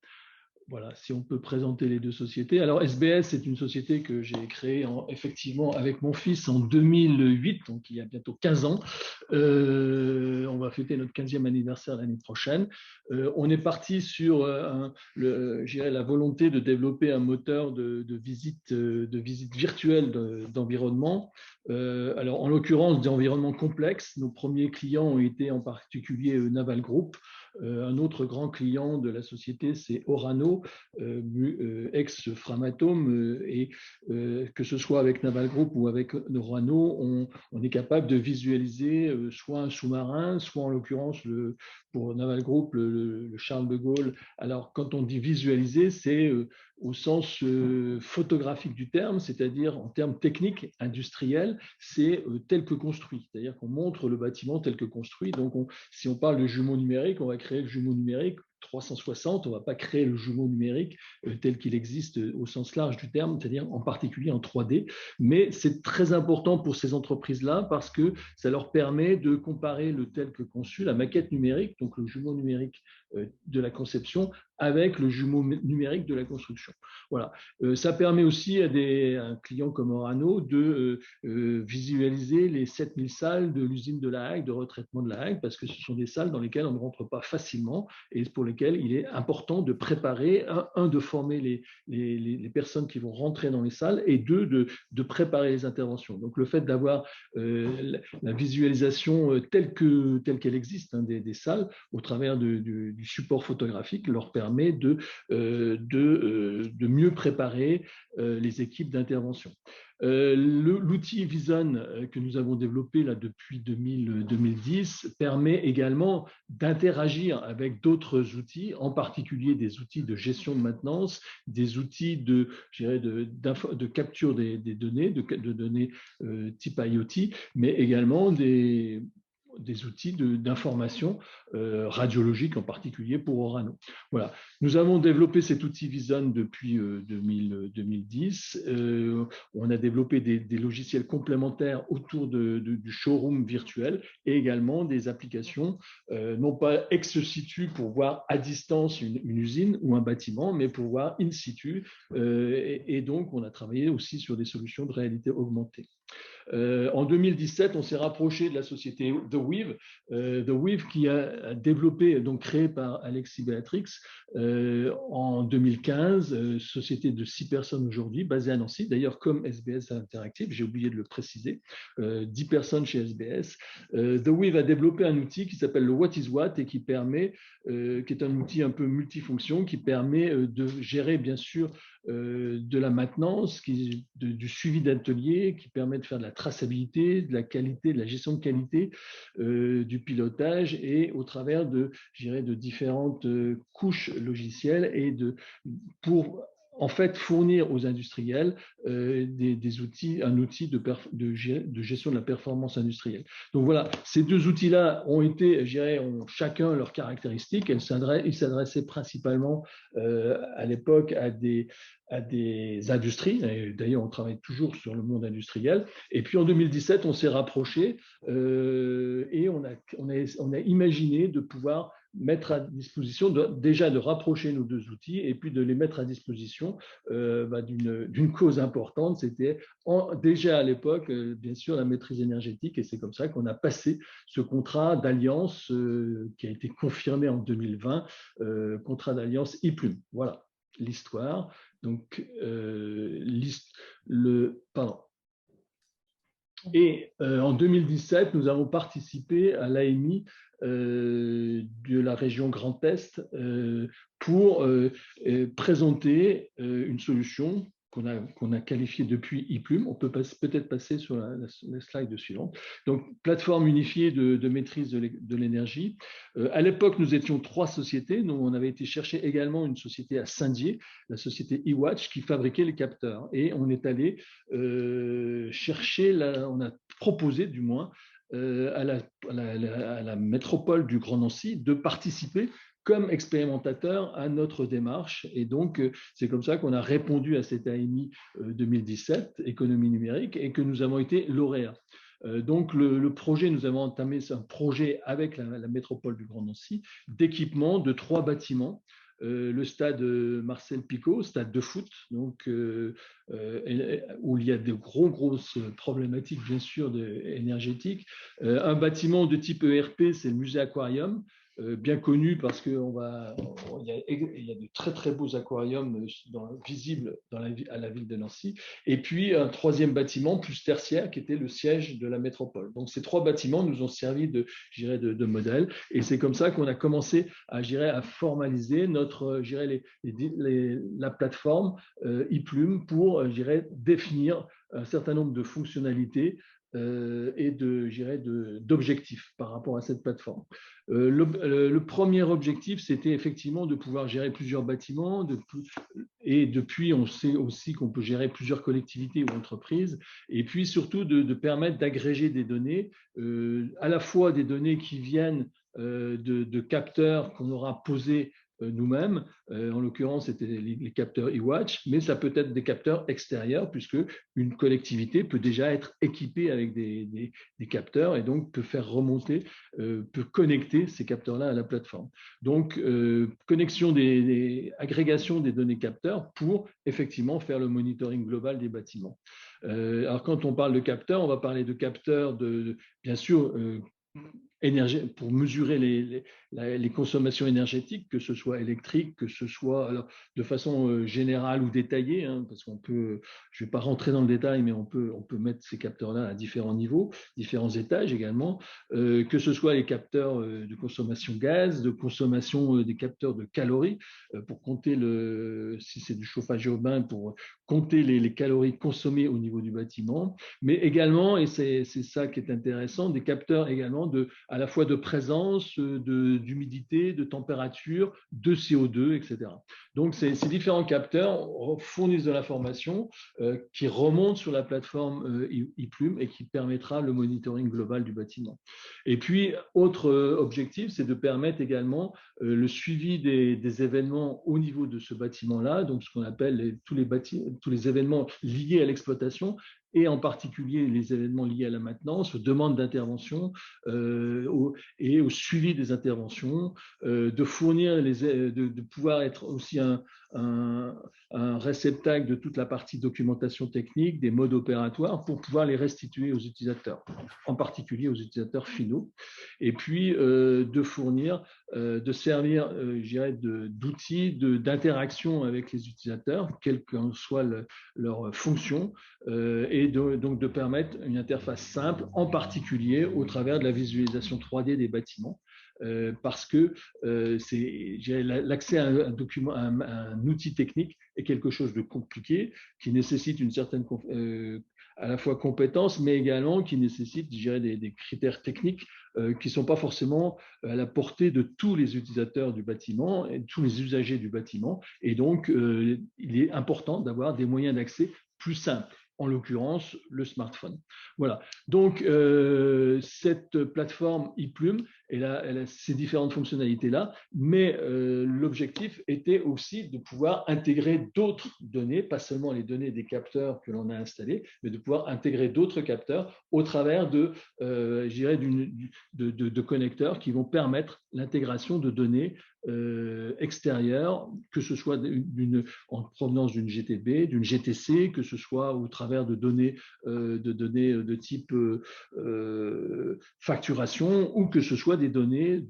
voilà, si on peut présenter les deux sociétés. Alors, SBS, c'est une société que j'ai créée effectivement avec mon fils en 2008, donc il y a bientôt 15 ans. On va fêter notre 15e anniversaire l'année prochaine. On est parti sur la volonté de développer un moteur de visite virtuelle d'environnement. Alors, en l'occurrence, des environnements complexes. Nos premiers clients ont été en particulier Naval Group. Un autre grand client de la société, c'est Orano, ex-Framatome, et que ce soit avec Naval Group ou avec Orano, on est capable de visualiser soit un sous-marin, soit en l'occurrence pour Naval Group, le Charles de Gaulle. Alors, quand on dit visualiser, c'est au sens photographique du terme, c'est-à-dire en termes techniques, industriels, c'est tel que construit. C'est-à-dire qu'on montre le bâtiment tel que construit. Donc, si on parle de jumeau numérique, on va créer le jumeau numérique 360, on ne va pas créer le jumeau numérique tel qu'il existe au sens large du terme, c'est-à-dire en particulier en 3D. Mais c'est très important pour ces entreprises-là parce que ça leur permet de comparer le tel que conçu, la maquette numérique, donc le jumeau numérique de la conception, avec le jumeau numérique de la construction. Voilà. Ça permet aussi à un client comme Orano de visualiser les 7000 salles de l'usine de La Hague, de retraitement de La Hague, parce que ce sont des salles dans lesquelles on ne rentre pas facilement et pour lesquelles il est important de préparer, de former les personnes qui vont rentrer dans les salles et de préparer les interventions. Donc le fait d'avoir la visualisation telle qu'elle existe des salles au travers du support photographique leur permet de mieux préparer les équipes d'intervention. L'outil Vison que nous avons développé là, depuis 2010 permet également d'interagir avec d'autres outils, en particulier des outils de gestion de maintenance, des outils de capture des données, de données type IoT, mais également des outils d'information radiologique, en particulier pour Orano. Voilà. Nous avons développé cet outil Vison depuis 2010. On a développé des logiciels complémentaires autour du showroom virtuel et également des applications, non pas ex situ pour voir à distance une usine ou un bâtiment, mais pour voir in situ. Et donc, on a travaillé aussi sur des solutions de réalité augmentée. En 2017, on s'est rapproché de la société The Weave, qui a développé, donc créée par Alexis Béatrix en 2015, société de 6 personnes aujourd'hui, basée à Nancy, d'ailleurs comme SBS Interactive, j'ai oublié de le préciser, 10 personnes chez SBS. The Weave a développé un outil qui s'appelle le What is What et qui est un outil un peu multifonction qui permet de gérer bien sûr de la maintenance, du suivi d'atelier, qui permet de faire de la traçabilité, de la qualité, de la gestion de qualité, du pilotage et au travers de différentes couches logicielles et pour en fait fournir aux industriels des outils, un outil de gestion de la performance industrielle. Donc voilà, ces deux outils-là ont chacun leurs caractéristiques. Ils s'adressaient principalement à l'époque à des industries. D'ailleurs, on travaille toujours sur le monde industriel. Et puis en 2017, on s'est rapproché et on a imaginé de pouvoir mettre à disposition, déjà de rapprocher nos deux outils et puis de les mettre à disposition d'une cause importante. C'était déjà à l'époque, bien sûr, la maîtrise énergétique et c'est comme ça qu'on a passé ce contrat d'alliance qui a été confirmé en 2020, contrat d'alliance IPLUM. Voilà l'histoire. Donc, Et en 2017, nous avons participé à l'AMI de la région Grand Est pour présenter une solution qu'on a qualifiée depuis IPLUM. On peut peut-être passer sur la slide suivante. Donc, plateforme unifiée de maîtrise de l'énergie. À l'époque, nous étions 3 sociétés. Nous, on avait été chercher également une société à Saint-Dié, la société eWatch, qui fabriquait les capteurs. Et on est allé chercher, on a proposé du moins, à la métropole du Grand Nancy de participer comme expérimentateur à notre démarche. Et donc, c'est comme ça qu'on a répondu à cette AMI 2017, économie numérique, et que nous avons été lauréats. Donc, le projet, nous avons entamé un projet avec la métropole du Grand Nancy d'équipement de 3 bâtiments le stade Marcel Picot, stade de foot, donc, où il y a de grosses problématiques, bien sûr, énergétiques. Un bâtiment de type ERP, c'est le musée Aquarium, bien connu parce qu'il y a de très très beaux aquariums visibles à la ville de Nancy. Et puis un troisième bâtiment plus tertiaire qui était le siège de la métropole. Donc ces trois bâtiments nous ont servi de modèle. Et c'est comme ça qu'on a commencé à formaliser la plateforme ePlume pour définir un certain nombre de fonctionnalités et d'objectifs par rapport à cette plateforme. Le premier objectif, c'était effectivement de pouvoir gérer plusieurs bâtiments, et depuis, on sait aussi qu'on peut gérer plusieurs collectivités ou entreprises, et puis surtout de permettre d'agréger des données, à la fois des données qui viennent de capteurs qu'on aura posés nous-mêmes. En l'occurrence, c'était les capteurs eWatch, mais ça peut être des capteurs extérieurs, puisque une collectivité peut déjà être équipée avec des capteurs et donc peut faire remonter, peut connecter ces capteurs-là à la plateforme. Donc, agrégation des données capteurs pour effectivement faire le monitoring global des bâtiments. Alors, quand on parle de capteurs, on va parler de capteurs bien sûr, pour mesurer les consommations énergétiques, que ce soit électrique, que ce soit alors, de façon générale ou détaillée, hein, parce qu'on peut, je ne vais pas rentrer dans le détail, mais on peut mettre ces capteurs-là à différents niveaux, différents étages également, que ce soit les capteurs de consommation gaz, de consommation des capteurs de calories, pour compter si c'est du chauffage urbain, pour compter les calories consommées au niveau du bâtiment, mais également, et c'est ça qui est intéressant, des capteurs également à la fois de présence, d'humidité, de température, de CO2, etc. Donc, ces différents capteurs fournissent de l'information qui remonte sur la plateforme ePlume et qui permettra le monitoring global du bâtiment. Et puis, autre objectif, c'est de permettre également le suivi des événements au niveau de ce bâtiment-là, donc ce qu'on appelle tous les événements liés à l'exploitation, et en particulier les événements liés à la maintenance, aux demandes d'intervention et au suivi des interventions, de fournir, de pouvoir être aussi un réceptacle de toute la partie documentation technique, des modes opératoires pour pouvoir les restituer aux utilisateurs, en particulier aux utilisateurs finaux, et puis de fournir, de servir, je dirais, d'outils d'interaction avec les utilisateurs, quelle qu'en soit leur fonction, et donc de permettre une interface simple, en particulier au travers de la visualisation 3D des bâtiments, parce que l'accès à un document, à un outil technique est quelque chose de compliqué, qui nécessite une certaine à la fois compétence, mais également qui nécessite, je dirais, des critères techniques qui ne sont pas forcément à la portée de tous les utilisateurs du bâtiment et tous les usagers du bâtiment. Et donc, il est important d'avoir des moyens d'accès plus simples, en l'occurrence le smartphone. Voilà, donc cette plateforme ePlume, elle a ces différentes fonctionnalités-là, mais l'objectif était aussi de pouvoir intégrer d'autres données, pas seulement les données des capteurs que l'on a installés, mais de pouvoir intégrer d'autres capteurs au travers de connecteurs qui vont permettre l'intégration de données extérieures, que ce soit en provenance d'une GTB, d'une GTC, que ce soit au travers de données de type facturation, ou que ce soit des données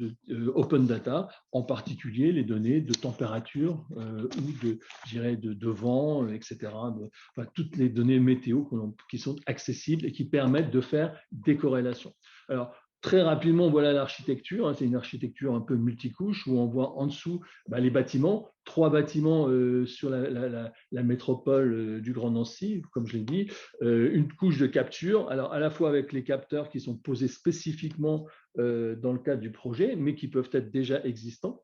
open data, en particulier les données de température ou de vent, etc. Enfin, toutes les données météo qui sont accessibles et qui permettent de faire des corrélations. Alors, très rapidement, voilà l'architecture. C'est une architecture un peu multicouche où on voit en dessous les bâtiments, 3 bâtiments sur la métropole du Grand Nancy, comme je l'ai dit, une couche de capture, alors à la fois avec les capteurs qui sont posés spécifiquement dans le cadre du projet, mais qui peuvent être déjà existants,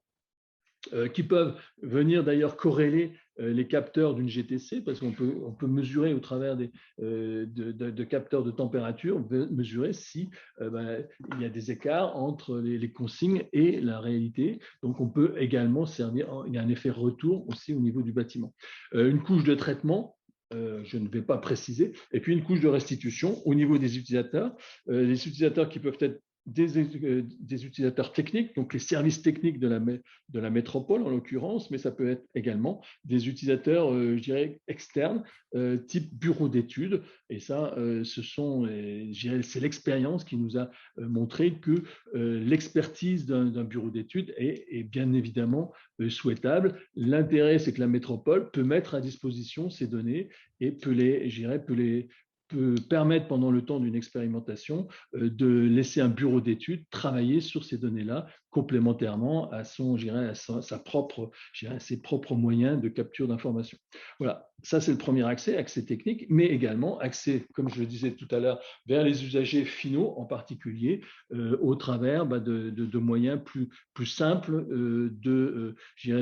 qui peuvent venir d'ailleurs corréler les capteurs d'une GTC, parce qu'on peut mesurer au travers de capteurs de température, mesurer si il y a des écarts entre les consignes et la réalité. Donc, on peut également servir, il y a un effet retour aussi au niveau du bâtiment. Une couche de traitement, je ne vais pas préciser, et puis une couche de restitution au niveau des utilisateurs qui peuvent être des utilisateurs techniques, donc les services techniques de la métropole en l'occurrence, mais ça peut être également des utilisateurs, je dirais, externes, type bureau d'études. Et ça, c'est l'expérience qui nous a montré que l'expertise d'un bureau d'études est bien évidemment souhaitable. L'intérêt, c'est que la métropole peut mettre à disposition ces données et peut permettre pendant le temps d'une expérimentation de laisser un bureau d'études travailler sur ces données-là complémentairement à ses propres moyens de capture d'informations. Voilà, ça c'est le premier accès technique, mais également accès, comme je le disais tout à l'heure, vers les usagers finaux en particulier, au travers de moyens plus simples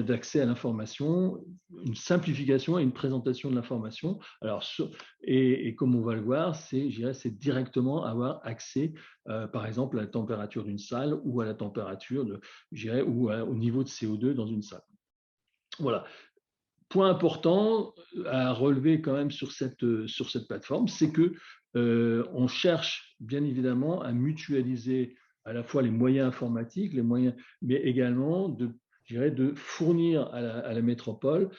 d'accès à l'information, une simplification et une présentation de l'information. Alors, et comme on va le voir, c'est directement avoir accès, par exemple, à la température d'une salle ou à la température, au niveau de CO2 dans une salle. Voilà. Point important à relever quand même sur cette plateforme, c'est que on cherche bien évidemment à mutualiser à la fois les moyens informatiques, mais également de fournir à la métropole,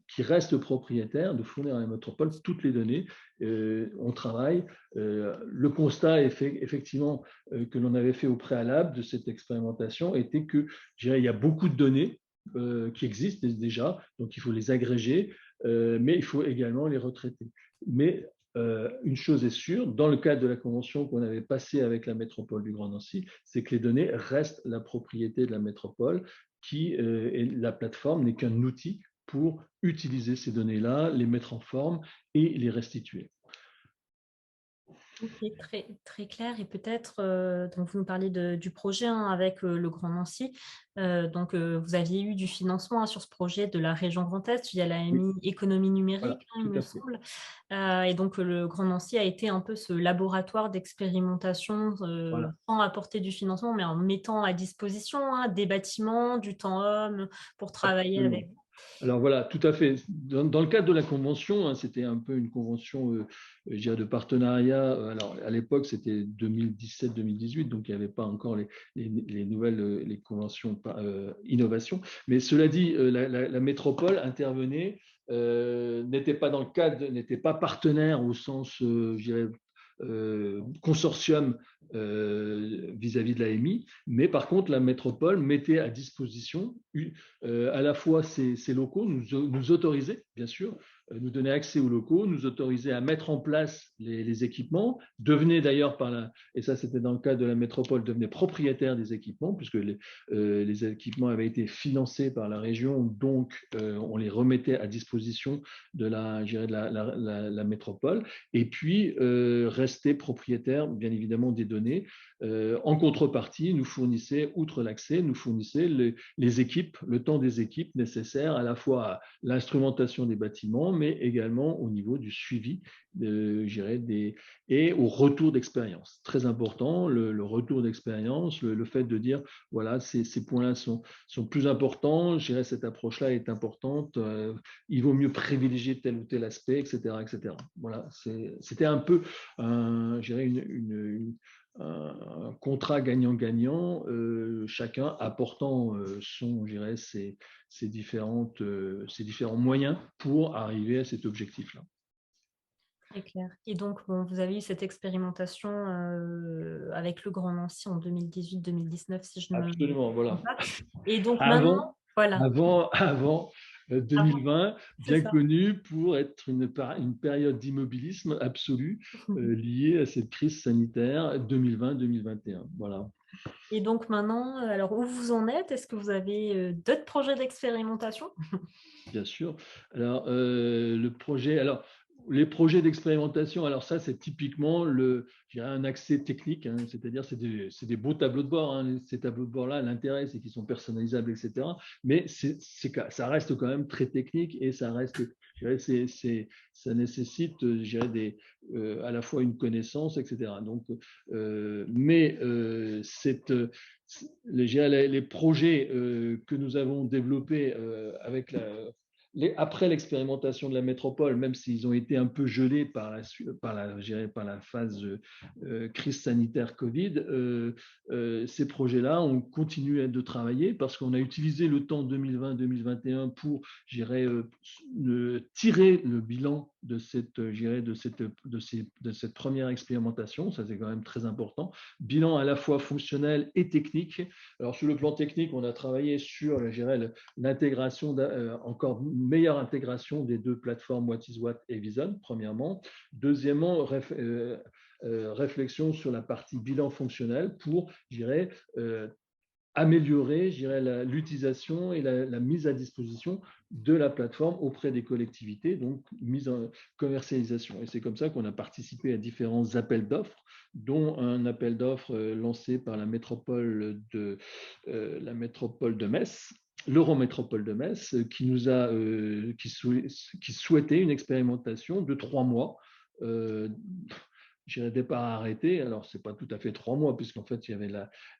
qui reste propriétaire, de fournir à la métropole toutes les données. On travaille. Le constat effectivement que l'on avait fait au préalable de cette expérimentation était que il y a beaucoup de données qui existent déjà, donc il faut les agréger, mais il faut également les retraiter. Mais une chose est sûre, dans le cadre de la convention qu'on avait passée avec la métropole du Grand Nancy, c'est que les données restent la propriété de la métropole, et la plateforme n'est qu'un outil pour utiliser ces données-là, les mettre en forme et les restituer. Ok, très, très clair. Et peut-être, donc vous nous parlez du projet avec le Grand Nancy. Donc, vous aviez eu du financement sur ce projet de la région Grand Est via l'AMI Économie numérique, Voilà, il me semble. Et donc, le Grand Nancy a été un peu ce laboratoire d'expérimentation Voilà. sans apporter du financement, mais en mettant à disposition des bâtiments, du temps homme pour travailler Absolument. avec vous. Alors voilà, tout à fait. Dans le cadre de la convention, c'était un peu une convention de partenariat. Alors à l'époque, c'était 2017-2018, donc il n'y avait pas encore les nouvelles les conventions innovation. Mais cela dit, la métropole intervenait, n'était pas dans le cadre, n'était pas partenaire au sens, je dirais, consortium vis-à-vis de l'AMI, mais par contre la métropole mettait à disposition à la fois ces locaux, nous autoriser bien sûr, nous donner accès aux locaux, nous autoriser à mettre en place les équipements, devenait d'ailleurs et ça c'était dans le cadre de la métropole, devenait propriétaire des équipements puisque les équipements avaient été financés par la région, donc on les remettait à disposition de la métropole, et puis rester propriétaire bien évidemment des données. En contrepartie, nous fournissait, outre l'accès, nous fournissait les équipes, le temps des équipes nécessaires à la fois à l'instrumentation des bâtiments, mais également au niveau du suivi et au retour d'expérience. Très important, le retour d'expérience, le fait de dire, voilà, ces points-là sont plus importants, je dirais cette approche-là est importante, il vaut mieux privilégier tel ou tel aspect, etc. etc. Voilà, c'était un peu, je dirais, un contrat gagnant-gagnant, chacun apportant ses différents moyens pour arriver à cet objectif-là. Très clair. Et donc, vous avez eu cette expérimentation avec le Grand Nancy en 2018-2019, si je ne me trompe voilà. pas. Et donc maintenant, voilà. Avant 2020, bien ça. connu pour être une période d'immobilisme absolu liée à cette crise sanitaire 2020-2021. Voilà. Et donc maintenant, alors où vous en êtes? Est-ce que vous avez d'autres projets d'expérimentation? Bien sûr. Alors, les projets d'expérimentation, alors ça, c'est typiquement un accès technique, hein, c'est-à-dire c'est des beaux tableaux de bord. Hein, ces tableaux de bord-là, l'intérêt, c'est qu'ils sont personnalisables, etc. Mais ça reste quand même très technique et ça reste, ça nécessite, je dirais, à la fois une connaissance, etc. Donc, les projets que nous avons développés avec après l'expérimentation de la métropole, même s'ils ont été un peu gelés par la phase crise sanitaire Covid, ces projets-là ont continué de travailler parce qu'on a utilisé le temps 2020-2021 pour, tirer le bilan de cette première expérimentation. Ça, c'est quand même très important. Bilan à la fois fonctionnel et technique. Alors, sur le plan technique, on a travaillé sur l'intégration, encore une meilleure intégration des deux plateformes What is What et Vison, premièrement. Deuxièmement, réflexion sur la partie bilan fonctionnel pour, améliorer l'utilisation et la mise à disposition de la plateforme auprès des collectivités, donc mise en commercialisation. Et c'est comme ça qu'on a participé à différents appels d'offres, dont un appel d'offres lancé par la métropole de Metz, l'Eurométropole de Metz, qui souhaitait une expérimentation de 3 mois. Départ arrêté. Alors, ce n'est pas tout à fait 3 mois, puisqu'en fait, il y avait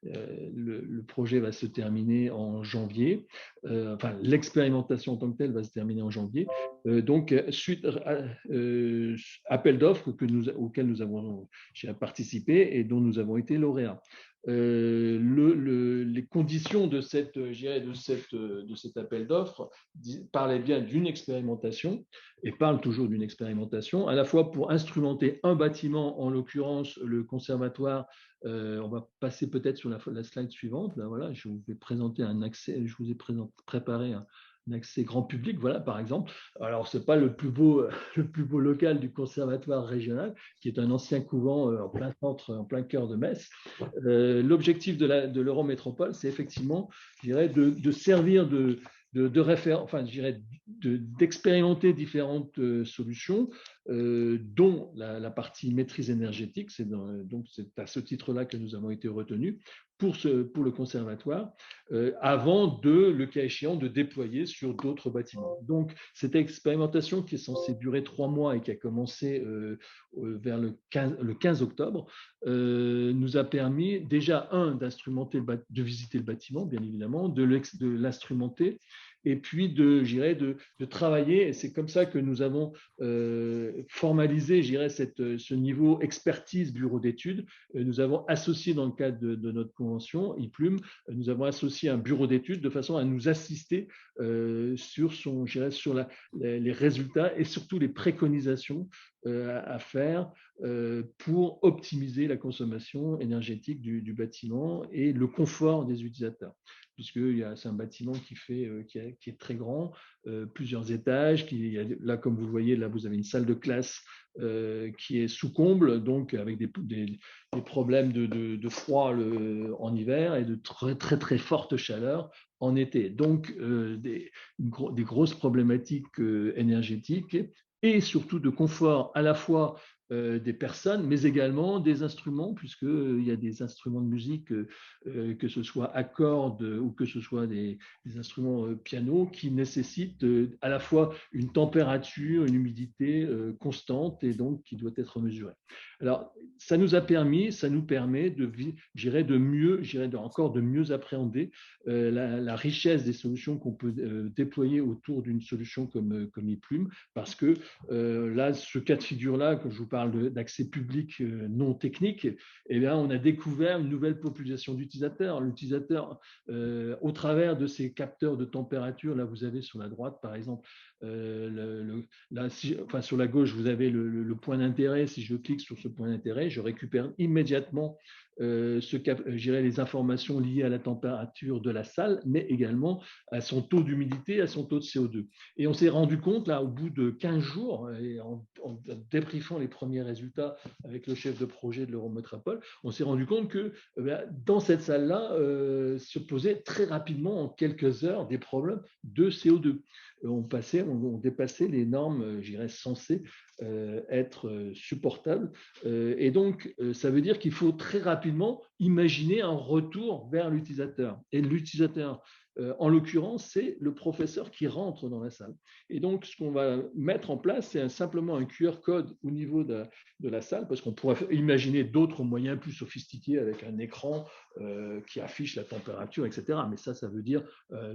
le projet va se terminer en janvier. Enfin, l'expérimentation en tant que telle va se terminer en janvier. Donc, suite appel d'offres auquel nous avons participé et dont nous avons été lauréats. Les conditions de cet appel d'offres parlaient bien d'une expérimentation et parlent toujours d'une expérimentation, à la fois pour instrumenter un bâtiment, en l'occurrence le conservatoire. On va passer peut-être sur la slide suivante. Là, voilà, je vous vais présenter un accès, je vous ai préparé un accès grand public, voilà, par exemple. Alors, ce n'est pas le plus beau local du conservatoire régional, qui est un ancien couvent en plein centre, en plein cœur de Metz. L'objectif de l'Eurométropole, c'est effectivement, de servir d'expérimenter différentes solutions, dont la partie maîtrise énergétique. Donc, c'est à ce titre-là que nous avons été retenus pour le conservatoire, avant le cas échéant, de déployer sur d'autres bâtiments. Donc, cette expérimentation qui est censée durer 3 mois et qui a commencé vers le 15 octobre, nous a permis déjà, de visiter le bâtiment, bien évidemment, de l'instrumenter, et puis de travailler. Et c'est comme ça que nous avons formalisé, ce niveau expertise bureau d'études. Nous avons associé, dans le cadre de notre convention IPLUM, nous avons associé un bureau d'études de façon à nous assister sur les résultats et surtout les préconisations à faire pour optimiser la consommation énergétique du bâtiment et le confort des utilisateurs. Puisque c'est un bâtiment qui est très grand, plusieurs étages. Là, comme vous le voyez, là, vous avez une salle de classe qui est sous comble, donc avec des problèmes de froid en hiver et de très, très, très forte chaleur en été. Donc, des grosses problématiques énergétiques et surtout de confort à la fois des personnes, mais également des instruments, puisqu'il y a des instruments de musique, que ce soit à cordes ou que ce soit des instruments piano, qui nécessitent à la fois une température, une humidité constante et donc qui doit être mesurée. Alors, ça nous permet de mieux appréhender la richesse des solutions qu'on peut déployer autour d'une solution comme IPLUM, parce que là, ce cas de figure-là, quand je vous parle d'accès public non technique, eh bien, on a découvert une nouvelle population d'utilisateurs. L'utilisateur, au travers de ces capteurs de température, là, vous avez sur la droite, par exemple, sur la gauche, vous avez le point d'intérêt. Si je clique sur ce point d'intérêt, je récupère immédiatement les informations liées à la température de la salle, mais également à son taux d'humidité, à son taux de CO2. Et on s'est rendu compte, là, au bout de 15 jours, et en débriefant les premiers résultats avec le chef de projet de l'Eurométropole, on s'est rendu compte que dans cette salle-là, se posaient très rapidement, en quelques heures, des problèmes de CO2. On dépassait les normes, censées être supportables. Et donc, ça veut dire qu'il faut très rapidement imaginer un retour vers l'utilisateur. Et l'utilisateur, en l'occurrence, c'est le professeur qui rentre dans la salle. Et donc, ce qu'on va mettre en place, c'est simplement un QR code au niveau de la salle, parce qu'on pourrait imaginer d'autres moyens plus sophistiqués avec un écran qui affiche la température, etc. Mais ça veut dire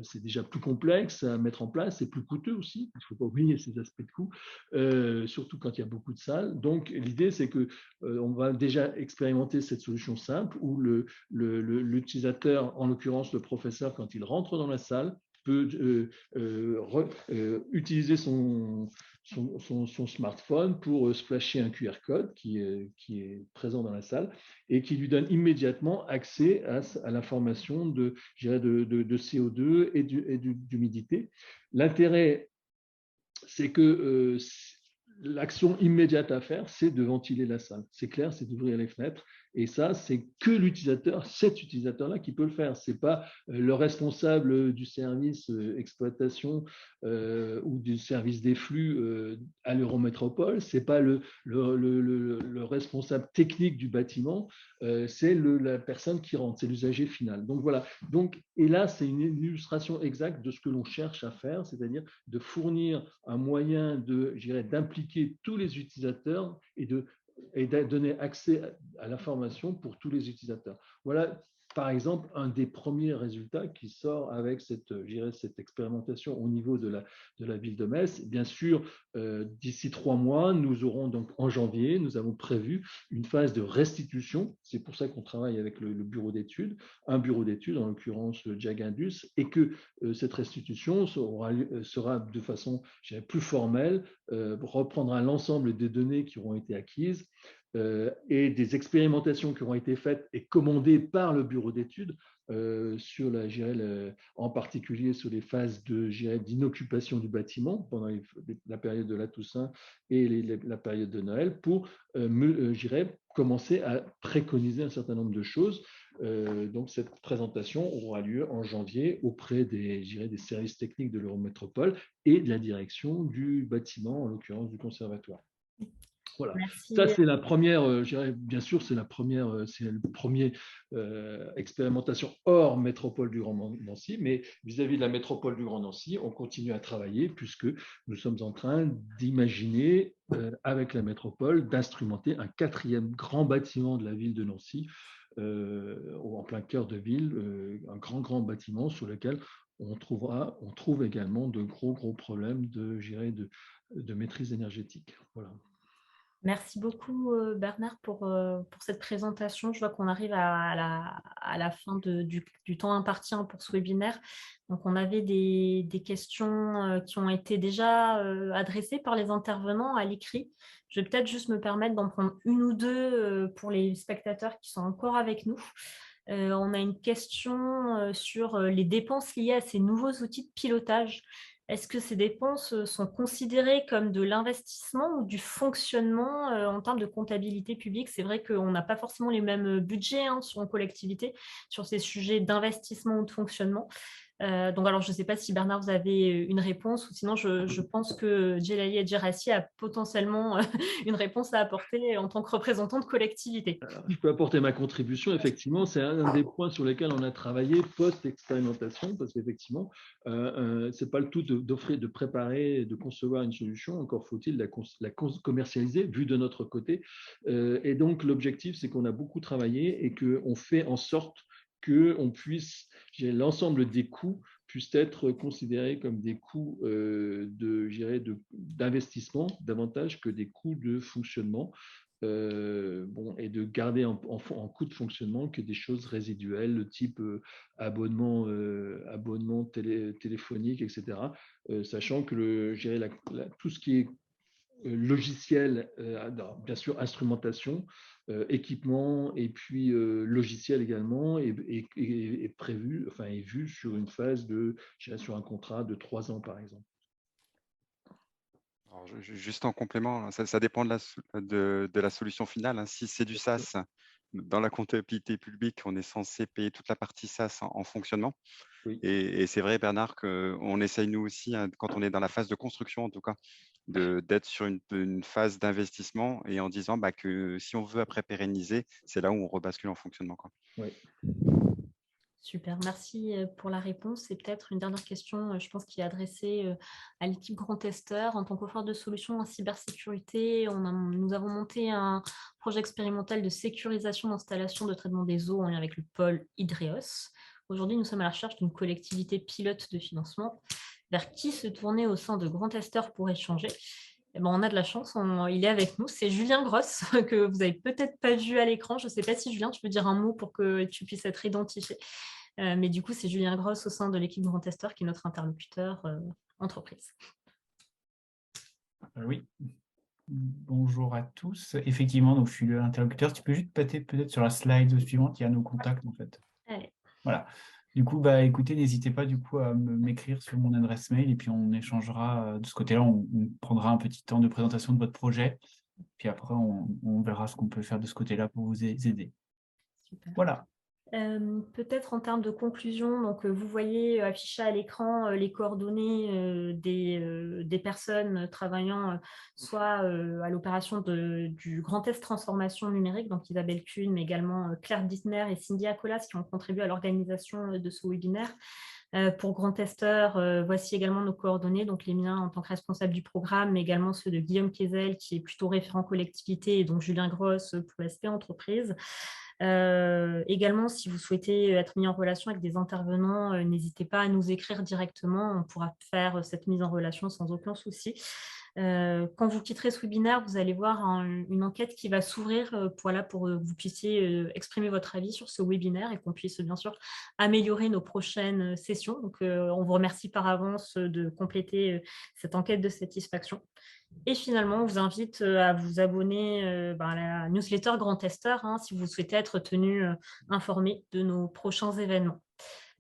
c'est déjà plus complexe à mettre en place, c'est plus plus coûteux aussi. Il ne faut pas oublier ces aspects de coût, surtout quand il y a beaucoup de salles. Donc, l'idée, c'est qu'on va déjà expérimenter cette solution simple où l'utilisateur, en l'occurrence le professeur, quand il rentre dans la salle, peut utiliser son smartphone pour splasher un QR code qui est présent dans la salle et qui lui donne immédiatement accès à l'information de CO2 et d'humidité. L'intérêt, c'est que l'action immédiate à faire, c'est de ventiler la salle. C'est clair, c'est d'ouvrir les fenêtres. Et ça, c'est que l'utilisateur, cet utilisateur-là qui peut le faire. Ce n'est pas le responsable du service exploitation ou du service des flux à l'Eurométropole. Ce n'est pas le responsable technique du bâtiment. C'est la personne qui rentre, c'est l'usager final. Donc voilà. Et là, c'est une illustration exacte de ce que l'on cherche à faire, c'est-à-dire de fournir un moyen d'impliquer tous les utilisateurs et de donner accès à l'information pour tous les utilisateurs. Voilà, par exemple, un des premiers résultats qui sort avec cette expérimentation au niveau de la ville de Metz. Bien sûr, d'ici 3 mois, nous aurons donc en janvier, nous avons prévu une phase de restitution. C'est pour ça qu'on travaille avec le bureau d'études, un bureau d'études, en l'occurrence le JAG Indus, et que cette restitution sera de façon plus formelle, reprendra l'ensemble des données qui auront été acquises et des expérimentations qui auront été faites et commandées par le bureau d'études sur en particulier sur les phases d'inoccupation du bâtiment pendant la période de la Toussaint et la période de Noël pour commencer à préconiser un certain nombre de choses. Donc cette présentation aura lieu en janvier auprès des services techniques de l'Eurométropole et de la direction du bâtiment, en l'occurrence du conservatoire. Voilà. Merci. Ça, c'est la première, bien sûr, c'est le premier expérimentation hors métropole du Grand Nancy, mais vis-à-vis de la métropole du Grand Nancy, on continue à travailler puisque nous sommes en train d'imaginer, avec la métropole, d'instrumenter un 4e grand bâtiment de la ville de Nancy, en plein cœur de ville, un grand bâtiment sur lequel on trouve également de gros problèmes de maîtrise énergétique. Voilà. Merci beaucoup Bernard pour cette présentation. Je vois qu'on arrive à la fin du temps imparti pour ce webinaire. Donc, on avait des questions qui ont été déjà adressées par les intervenants à l'écrit. Je vais peut-être juste me permettre d'en prendre une ou deux pour les spectateurs qui sont encore avec nous. On a une question sur les dépenses liées à ces nouveaux outils de pilotage. Est-ce que ces dépenses sont considérées comme de l'investissement ou du fonctionnement en termes de comptabilité publique? C'est vrai qu'on n'a pas forcément les mêmes budgets sur une collectivité sur ces sujets d'investissement ou de fonctionnement. Donc, alors, je ne sais pas si Bernard, vous avez une réponse ou sinon, je pense que Djelali Adjerassi a potentiellement une réponse à apporter en tant que représentant de collectivité. Je peux apporter ma contribution. Effectivement, c'est un des points sur lesquels on a travaillé post-expérimentation parce qu'effectivement, ce n'est pas le tout d'offrir, de préparer, de concevoir une solution. Encore faut-il la commercialiser vu de notre côté. Et donc, l'objectif, c'est qu'on a beaucoup travaillé et qu'on fait en sorte qu'on puisse, l'ensemble des coûts puissent être considérés comme des coûts d'investissement davantage que des coûts de fonctionnement. Et de garder en coût de fonctionnement que des choses résiduelles, type abonnement téléphonique, etc. Sachant que tout ce qui est logiciel, bien sûr instrumentation, équipement et puis logiciel également est prévu, est vu sur une phase sur un contrat de 3 ans par exemple. Alors, juste en complément, ça dépend de la solution finale. Si c'est du SaaS, dans la comptabilité publique, on est censé payer toute la partie SaaS en fonctionnement. Oui. Et c'est vrai, Bernard, qu'on essaye nous aussi, quand on est dans la phase de construction en tout cas, d'être sur une phase d'investissement et en disant que si on veut après pérenniser, c'est là où on rebascule en fonctionnement, quoi. Oui. Super, merci pour la réponse. Et peut-être une dernière question, je pense, qui est adressée à l'équipe Grand Testeur. En tant qu'offre de solutions en cybersécurité, nous avons monté un projet expérimental de sécurisation d'installation de traitement des eaux en lien avec le pôle Hydreos. Aujourd'hui, nous sommes à la recherche d'une collectivité pilote de financement. vers qui se tourner au sein de Grand Testeur pour échanger. Eh ben, on a de la chance, il est avec nous. C'est Julien Gross, que vous n'avez peut-être pas vu à l'écran. Je ne sais pas si, Julien, tu peux dire un mot pour que tu puisses être identifié. Mais du coup, c'est Julien Gross au sein de l'équipe Grand Testeur qui est notre interlocuteur entreprise. Oui. Bonjour à tous. Effectivement, donc, je suis l'interlocuteur. Tu peux juste peut-être sur la slide suivante, il y a nos contacts en fait. Allez. Voilà. Du coup, écoutez, n'hésitez pas du coup à m'écrire sur mon adresse mail et puis on échangera de ce côté-là. On prendra un petit temps de présentation de votre projet. Puis après, on verra ce qu'on peut faire de ce côté-là pour vous aider. Super. Voilà. Peut-être en termes de conclusion, donc vous voyez afficher à l'écran les coordonnées des personnes travaillant soit à l'opération du Grand Test Transformation Numérique, donc Isabelle Kuhn, mais également Claire Dittner et Cindy Acolas qui ont contribué à l'organisation de ce webinaire. Pour Grand Testeur, voici également nos coordonnées, donc les miens en tant que responsable du programme, mais également ceux de Guillaume Kézel, qui est plutôt référent collectivité, et donc Julien Gross pour l'aspect entreprise. Également, si vous souhaitez être mis en relation avec des intervenants, n'hésitez pas à nous écrire directement. On pourra faire cette mise en relation sans aucun souci. Quand vous quitterez ce webinaire, vous allez voir une enquête qui va s'ouvrir pour que vous puissiez exprimer votre avis sur ce webinaire et qu'on puisse bien sûr améliorer nos prochaines sessions. Donc, on vous remercie par avance de compléter cette enquête de satisfaction. Et finalement, on vous invite à vous abonner à la newsletter Grand Testeur si vous souhaitez être tenu informé de nos prochains événements.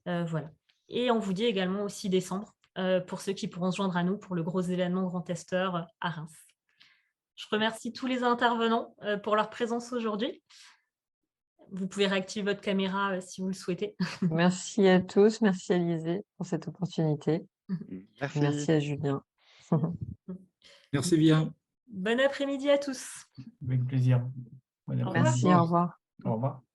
Voilà. Et on vous dit également aussi décembre pour ceux qui pourront se joindre à nous pour le gros événement Grand Testeur à Reims. Je remercie tous les intervenants pour leur présence aujourd'hui. Vous pouvez réactiver votre caméra si vous le souhaitez. Merci à tous, merci Alizée pour cette opportunité. Merci. Merci à Julien. Merci bien. Bon après-midi à tous. Avec plaisir. Au revoir. Merci, au revoir. Au revoir.